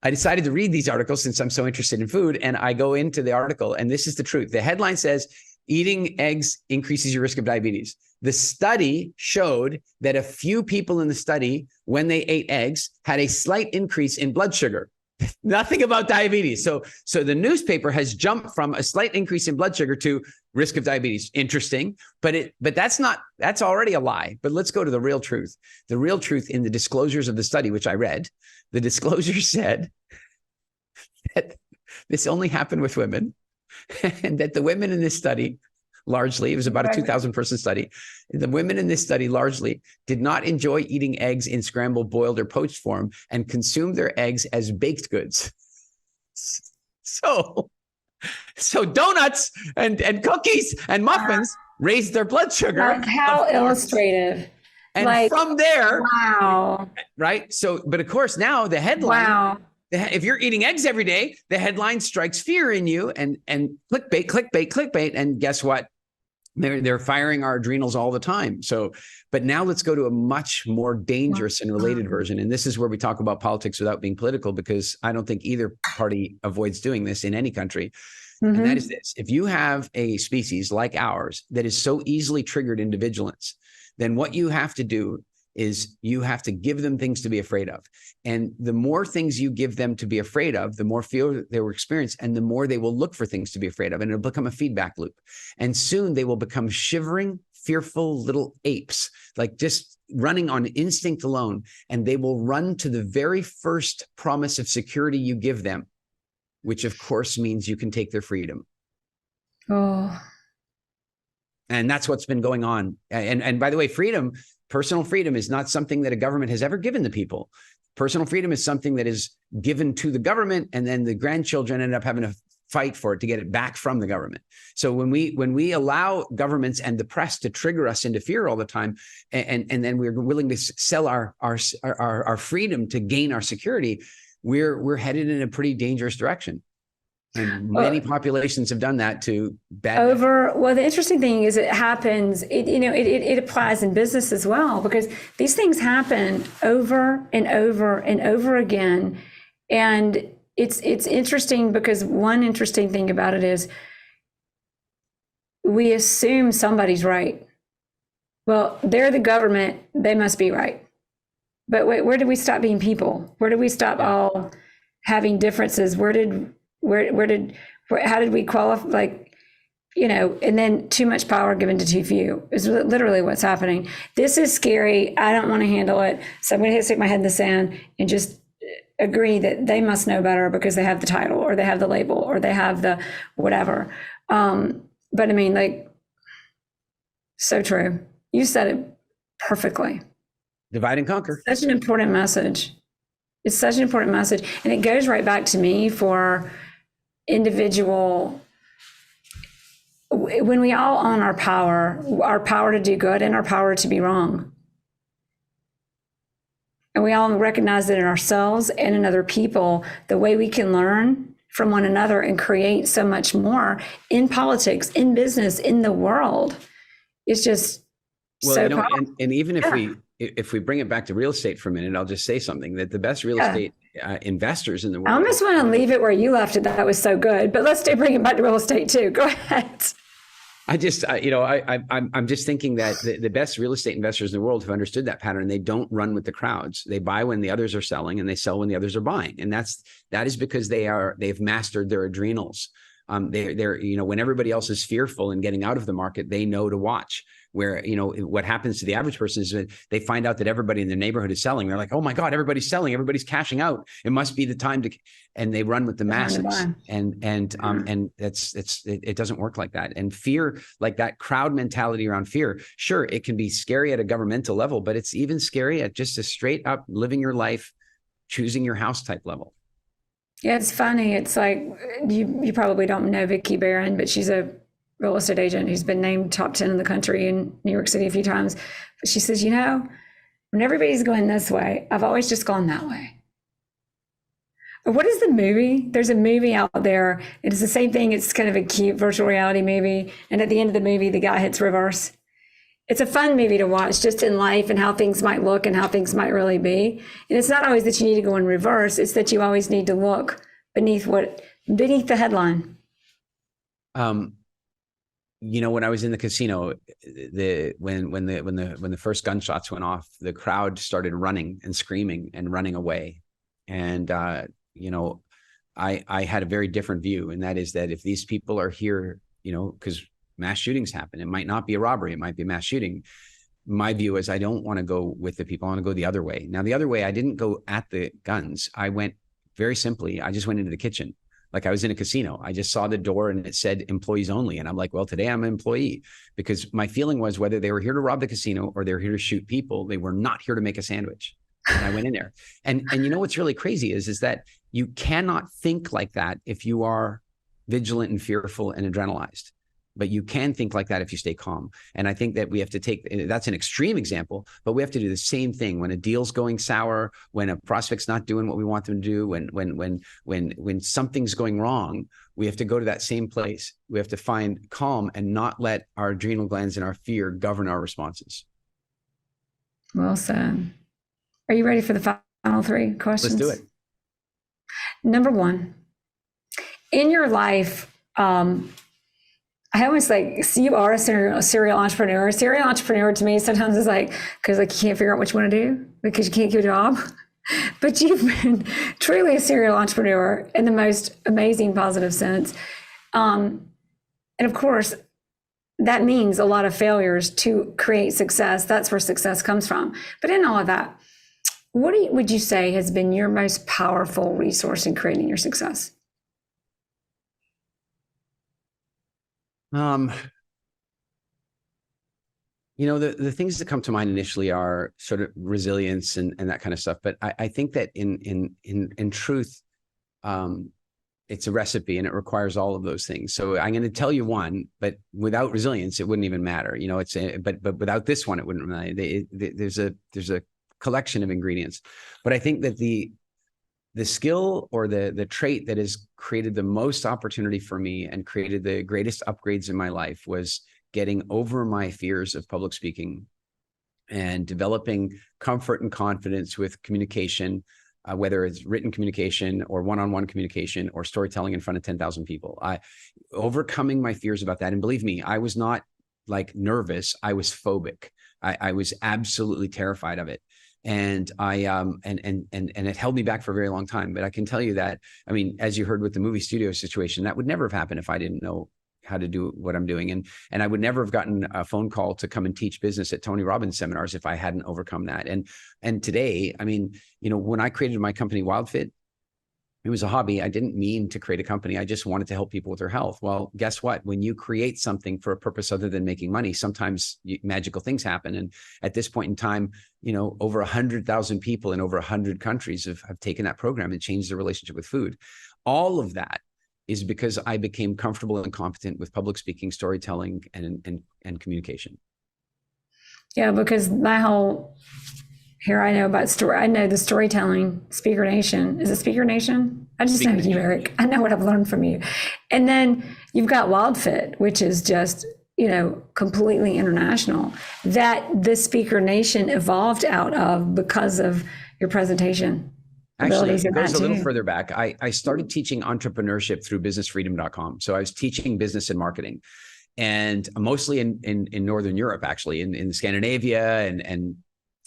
I decided to read these articles since I'm so interested in food, and I go into the article, and this is the truth. The headline says eating eggs increases your risk of diabetes. The study showed that a few people in the study, when they ate eggs, had a slight increase in blood sugar. Nothing about diabetes. So the newspaper has jumped from a slight increase in blood sugar to risk of diabetes. Interesting, but that's already a lie. But let's go to the real truth. The real truth in the disclosures of the study, which I read, the disclosure said that this only happened with women, and that the women in this study, largely, it was about a 2,000 person study. The women in this study largely did not enjoy eating eggs in scrambled, boiled, or poached form, and consumed their eggs as baked goods. So donuts and cookies and muffins raised their blood sugar. Like how illustrative. And from there, wow. Right? So, but of course, now the headline, wow. If you're eating eggs every day, the headline strikes fear in you, and clickbait. And guess what? They're firing our adrenals all the time. So, but now let's go to a much more dangerous and related version. And this is where we talk about politics without being political, because I don't think either party avoids doing this in any country. Mm-hmm. And that is this: if you have a species like ours that is so easily triggered into vigilance, then what you have to do is you have to give them things to be afraid of. And the more things you give them to be afraid of, the more fear they will experience, and the more they will look for things to be afraid of. And it'll become a feedback loop. And soon they will become shivering, fearful little apes, like just running on instinct alone. And they will run to the very first promise of security you give them, which of course means you can take their freedom. Oh. And that's what's been going on. And by the way, personal freedom is not something that a government has ever given to people. Personal freedom is something that is given to the government, and then the grandchildren end up having to fight for it to get it back from the government. So when we allow governments and the press to trigger us into fear all the time, and then we're willing to sell our freedom to gain our security, we're headed in a pretty dangerous direction. And many populations have done that to bad. Well, the interesting thing is it happens, it applies in business as well, because these things happen over and over and over again. And it's interesting because one interesting thing about it is we assume somebody's right. Well, they're the government, they must be right. But wait, where did we stop being people? Where did we stop all having differences? How did we qualify? Like, and then too much power given to too few is literally what's happening. This is scary. I don't want to handle it. So I'm going to stick my head in the sand and just agree that they must know better because they have the title or they have the label or they have the whatever. But I mean, like, so true. You said it perfectly. Divide and conquer. Such an important message. It's such an important message. And it goes right back to me for individual, when we all own our power to do good and our power to be wrong. And we all recognize that in ourselves and in other people, the way we can learn from one another and create so much more in politics, in business, in the world. It's just so powerful. And even if we bring it back to real estate for a minute, I'll just say something that the best real estate investors in the world. I almost want to leave it where you left it. That was so good, but let's bring it back to real estate too. Go ahead. I'm just thinking that the best real estate investors in the world have understood that pattern. They don't run with the crowds. They buy when the others are selling, and they sell when the others are buying. And that is because they've mastered their adrenals. They're when everybody else is fearful and getting out of the market, they know to watch. Where, what happens to the average person is that they find out that everybody in their neighborhood is selling. They're like, oh my God, everybody's selling, everybody's cashing out. It must be the time to, and they run with the masses. And it doesn't work like that. And fear, like that crowd mentality around fear, sure, it can be scary at a governmental level, but it's even scary at just a straight up living your life, choosing your house type level. Yeah, it's funny. It's like, you probably don't know Vicki Barron, but she's a real estate agent who's been named top 10 in the country in New York City a few times. But she says, when everybody's going this way, I've always just gone that way. What is the movie? There's a movie out there. It is the same thing. It's kind of a cute virtual reality movie. And at the end of the movie, the guy hits reverse. It's a fun movie to watch just in life and how things might look and how things might really be. And it's not always that you need to go in reverse. It's that you always need to look beneath the headline. When I was in the casino, when the first gunshots went off, the crowd started running and screaming and running away. And, I had a very different view. And that is that if these people are here, because mass shootings happen, it might not be a robbery, it might be a mass shooting. My view is I don't want to go with the people. I want to go the other way. Now, the other way, I didn't go at the guns. I went very simply, I just went into the kitchen. Like I was in a casino. I just saw the door and it said employees only. And I'm like, well, today I'm an employee, because my feeling was whether they were here to rob the casino or they were here to shoot people, they were not here to make a sandwich. And I went in there. And what's really crazy is that you cannot think like that if you are vigilant and fearful and adrenalized. But you can think like that if you stay calm. And I think that we have to that's an extreme example, but we have to do the same thing when a deal's going sour, when a prospect's not doing what we want them to do, when something's going wrong, we have to go to that same place. We have to find calm and not let our adrenal glands and our fear govern our responses. Well said. Are you ready for the final 3 questions? Let's do it. Number 1, in your life, I always you are a serial entrepreneur. A serial entrepreneur to me sometimes is because you can't figure out what you want to do because you can't get a job. But you've been truly a serial entrepreneur in the most amazing positive sense. And of course, that means a lot of failures to create success. That's where success comes from. But in all of that, what would you say has been your most powerful resource in creating your success? The things that come to mind initially are sort of resilience and that kind of stuff. But I think that in truth, it's a recipe and it requires all of those things. So I'm going to tell you one, but without resilience, it wouldn't even matter. But without this one, it wouldn't matter. There's a collection of ingredients. But I think that the skill or the trait that has created the most opportunity for me and created the greatest upgrades in my life was getting over my fears of public speaking and developing comfort and confidence with communication, whether it's written communication or one-on-one communication or storytelling in front of 10,000 people. Overcoming my fears about that. And believe me, I was not nervous. I was phobic. I was absolutely terrified of it. And it held me back for a very long time. But I can tell you that, as you heard with the movie studio situation, that would never have happened if I didn't know to do what I'm doing. And I would never have gotten a phone call to come and teach business at Tony Robbins seminars if I hadn't overcome that. And today, I mean, when I created my company WILDFIT, it was a hobby. I didn't mean to create a company. I just wanted to help people with their health. Well, guess what? When you create something for a purpose other than making money, sometimes magical things happen. And at this point in time, over 100,000 people in over 100 countries have taken that program and changed their relationship with food. All of that is because I became comfortable and competent with public speaking, storytelling, and communication. Yeah, because here I know about story. I know the storytelling, Speaker Nation. Is it Speaker Nation? I just know you, Eric. I know what I've learned from you. And then you've got WILDFIT, which is just, completely international, that the Speaker Nation evolved out of because of your presentation. Actually, it goes a little further back. I started teaching entrepreneurship through businessfreedom.com. So I was teaching business and marketing, and mostly in Northern Europe, actually, in Scandinavia and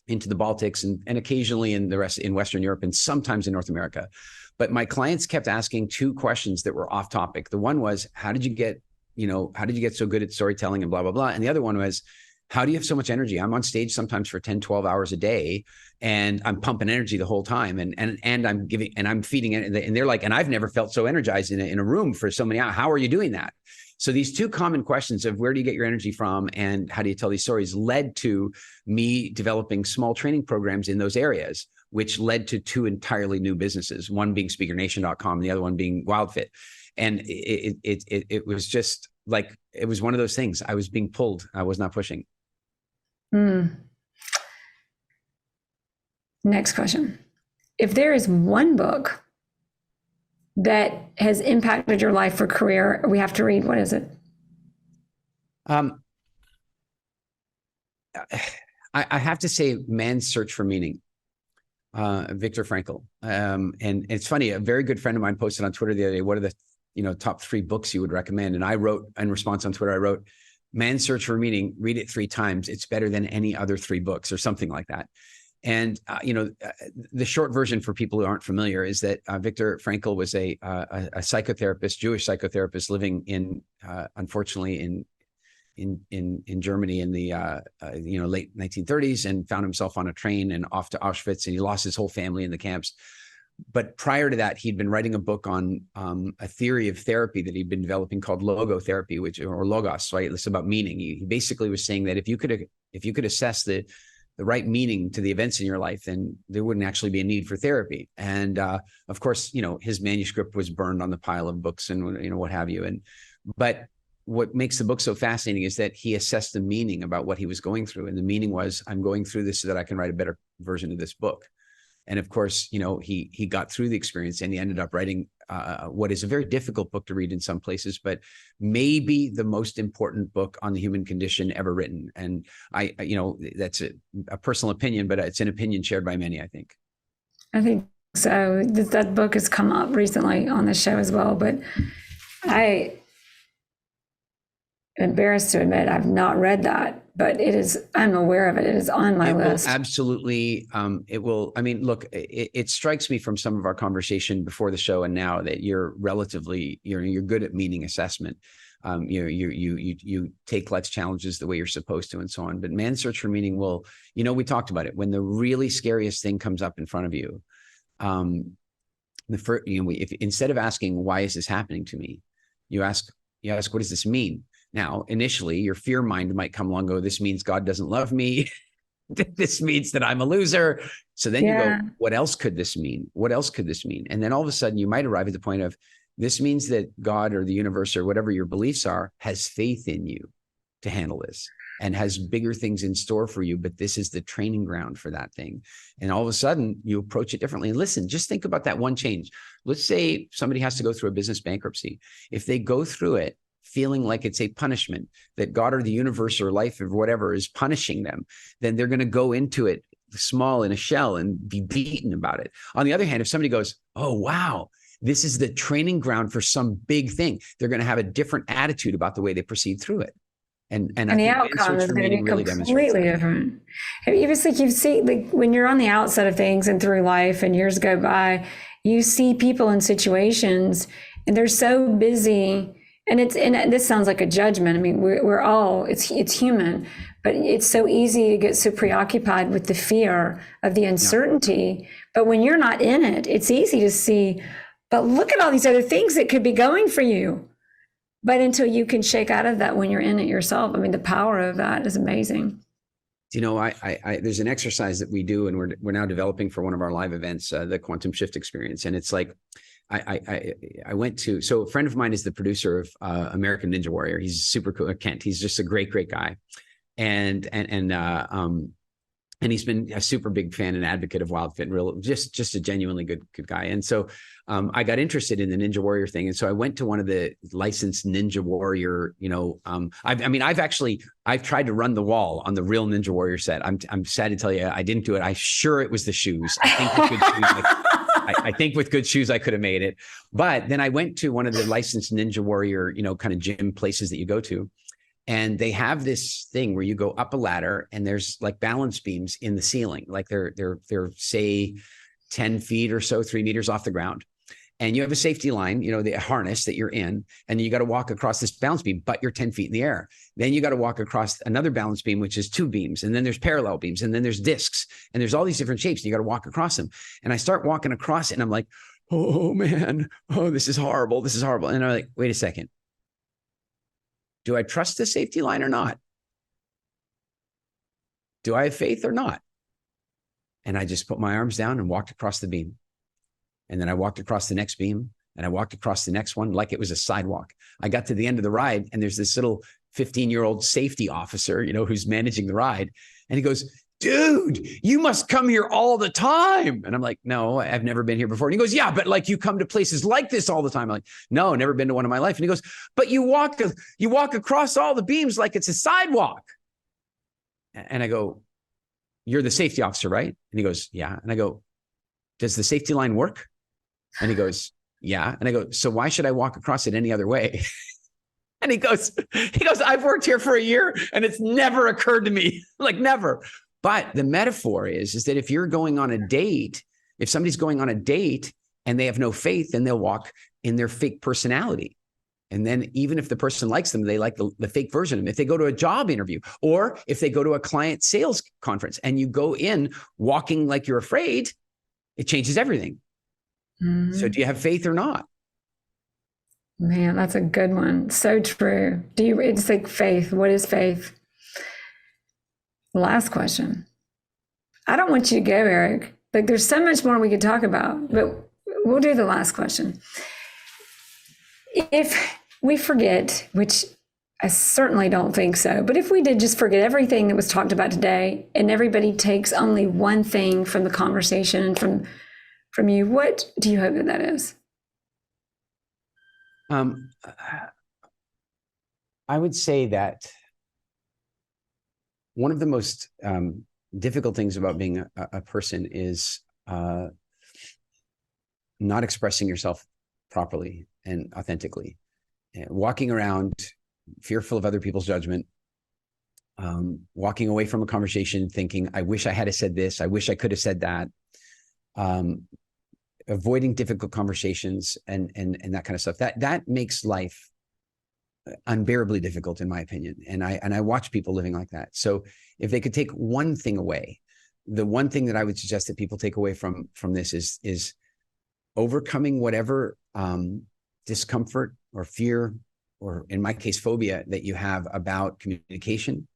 into the Baltics and occasionally in Western Europe and sometimes in North America. But my clients kept asking two questions that were off topic. The one was, how did you get so good at storytelling and blah, blah, blah. And the other one was, how do you have so much energy? I'm on stage sometimes for 10, 12 hours a day, and I'm pumping energy the whole time. And I'm feeding it. And they're like, and I've never felt so energized in a room for so many hours. How are you doing that? So these two common questions of where do you get your energy from and how do you tell these stories led to me developing small training programs in those areas, which led to two entirely new businesses, one being speakernation.com and the other one being WILDFIT. And it was just like, it was one of those things. I was being pulled. I was not pushing. Next question. If there is one book that has impacted your life or career, we have to read, what is it? I have to say Man's Search for Meaning, Viktor Frankl. And it's funny, a very good friend of mine posted on Twitter the other day, what are the top 3 books you would recommend? And I wrote in response on Twitter, I wrote, Man's Search for Meaning, read it 3 times. It's better than any other 3 books or something like that. And, the short version for people who aren't familiar is that Viktor Frankl was a psychotherapist, Jewish psychotherapist living unfortunately in Germany in the, late 1930s, and found himself on a train and off to Auschwitz, and he lost his whole family in the camps. But prior to that, he'd been writing a book on a theory of therapy that he'd been developing called logotherapy, or logos, right? It's about meaning. He basically was saying that if you could assess the right meaning to the events in your life, then there wouldn't actually be a need for therapy. And of course, his manuscript was burned on the pile of books and what have you. But what makes the book so fascinating is that he assessed the meaning about what he was going through. And the meaning was, I'm going through this so that I can write a better version of this book. And of course, he got through the experience, and he ended up writing what is a very difficult book to read in some places, but maybe the most important book on the human condition ever written. And that's a personal opinion, but it's an opinion shared by many, I think. I think so. That book has come up recently on the show as well, but I'm embarrassed to admit I've not read that, but I'm aware of it. It is on my list. Absolutely. It will. I mean, look, it strikes me from some of our conversation before the show and now that you're good at meaning assessment. You take life's challenges the way you're supposed to and so on. But Man's Search for Meaning will, we talked about it. When the really scariest thing comes up in front of you, if instead of asking, why is this happening to me? You ask, what does this mean? Now, initially, your fear mind might come along and go, this means God doesn't love me. This means that I'm a loser. So then you go, what else could this mean? What else could this mean? And then all of a sudden, you might arrive at the point of, this means that God or the universe or whatever your beliefs are has faith in you to handle this and has bigger things in store for you. But this is the training ground for that thing. And all of a sudden, you approach it differently. And listen, just think about that one change. Let's say somebody has to go through a business bankruptcy. If they go through it feeling like it's a punishment, that God or the universe or life or whatever is punishing them, then they're going to go into it small in a shell and be beaten about it. On the other hand, if somebody goes, oh, wow, this is the training ground for some big thing, they're going to have a different attitude about the way they proceed through it. And the outcome is going to be completely different. Obviously, you see, like when you're on the outside of things and through life and years go by, you see people in situations and they're so busy And this sounds like a judgment. I mean, we're all, it's human, but it's so easy to get so preoccupied with the fear of the uncertainty. Yeah. But when you're not in it, it's easy to see, but look at all these other things that could be going for you. But until you can shake out of that when you're in it yourself, I mean, the power of that is amazing. You know, there's an exercise that we do, and we're now developing for one of our live events, the Quantum Shift Experience. And it's like, I went to, so a friend of mine is the producer of American Ninja Warrior. He's super cool, Kent. He's just a great guy. And he's been a super big fan and advocate of WILDFIT, just a genuinely good guy. And so I got interested in the Ninja Warrior thing. And so I went to one of the licensed Ninja Warrior, I've tried to run the wall on the real Ninja Warrior set. I'm sad to tell you, I didn't do it. I'm sure it was the shoes. I think with good shoes, I could have made it. But then I went to one of the licensed Ninja Warrior, kind of gym places that you go to. And they have this thing where you go up a ladder and there's like balance beams in the ceiling. Like they're say 10 feet or so, 3 meters off the ground. And you have a safety line, the harness that you're in, and you got to walk across this balance beam, but you're 10 feet in the air. Then you got to walk across another balance beam, which is 2 beams. And then there's parallel beams, and then there's discs, and there's all these different shapes. And you got to walk across them. And I start walking across it and I'm like, oh man, this is horrible. This is horrible. And I'm like, wait a second. Do I trust the safety line or not? Do I have faith or not? And I just put my arms down and walked across the beam. And then I walked across the next beam, and I walked across the next one like it was a sidewalk. I got to the end of the ride, and there's this little 15-year-old safety officer, who's managing the ride. And he goes, dude, you must come here all the time. And I'm like, no, I've never been here before. And he goes, yeah, but like you come to places like this all the time. I'm like, no, never been to one in my life. And he goes, but you walk across all the beams like it's a sidewalk. And I go, you're the safety officer, right? And he goes, yeah. And I go, does the safety line work? And he goes, yeah. And I go, so why should I walk across it any other way? And he goes, I've worked here for a year and it's never occurred to me, like never. But the metaphor is that if you're going on a date, if somebody's going on a date and they have no faith, then they'll walk in their fake personality. And then even if the person likes them, they like the fake version of them. If they go to a job interview, or if they go to a client sales conference and you go in walking like you're afraid, it changes everything. Mm-hmm. So do you have faith or not? Man, that's a good one. So true. It's like faith. What is faith? Last question. I don't want you to go, Eric. Like there's so much more we could talk about, but we'll do the last question. If we forget, which I certainly don't think so, but if we did just forget everything that was talked about today and everybody takes only one thing from the conversation and from you, what do you hope that is? I would say that one of the most difficult things about being a person is not expressing yourself properly and authentically, walking around fearful of other people's judgment, walking away from a conversation thinking, I wish I had said this, I wish I could have said that, avoiding difficult conversations and that kind of stuff. That makes life unbearably difficult, in my opinion. And I watch people living like that. So if they could take one thing away, the one thing that I would suggest that people take away from this is overcoming whatever discomfort or fear, or in my case, phobia that you have about communication.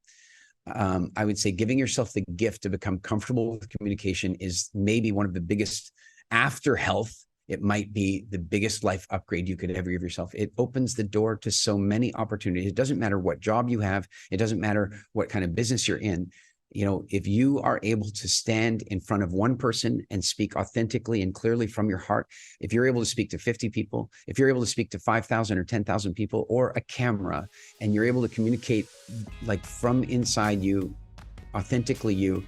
I would say giving yourself the gift to become comfortable with communication is maybe one of the biggest, after health, it might be the biggest life upgrade you could ever give yourself. It opens the door to so many opportunities. It doesn't matter what job you have. It doesn't matter what kind of business you're in. If you are able to stand in front of one person and speak authentically and clearly from your heart, if you're able to speak to 50 people, if you're able to speak to 5,000 or 10,000 people, or a camera, and you're able to communicate like from inside you, authentically you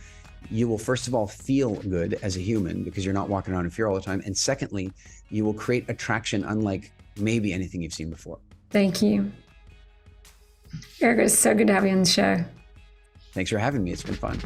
will first of all feel good as a human because you're not walking around in fear all the time. And secondly, you will create attraction unlike maybe anything you've seen before. Thank you. Eric, it's so good to have you on the show. Thanks for having me. It's been fun.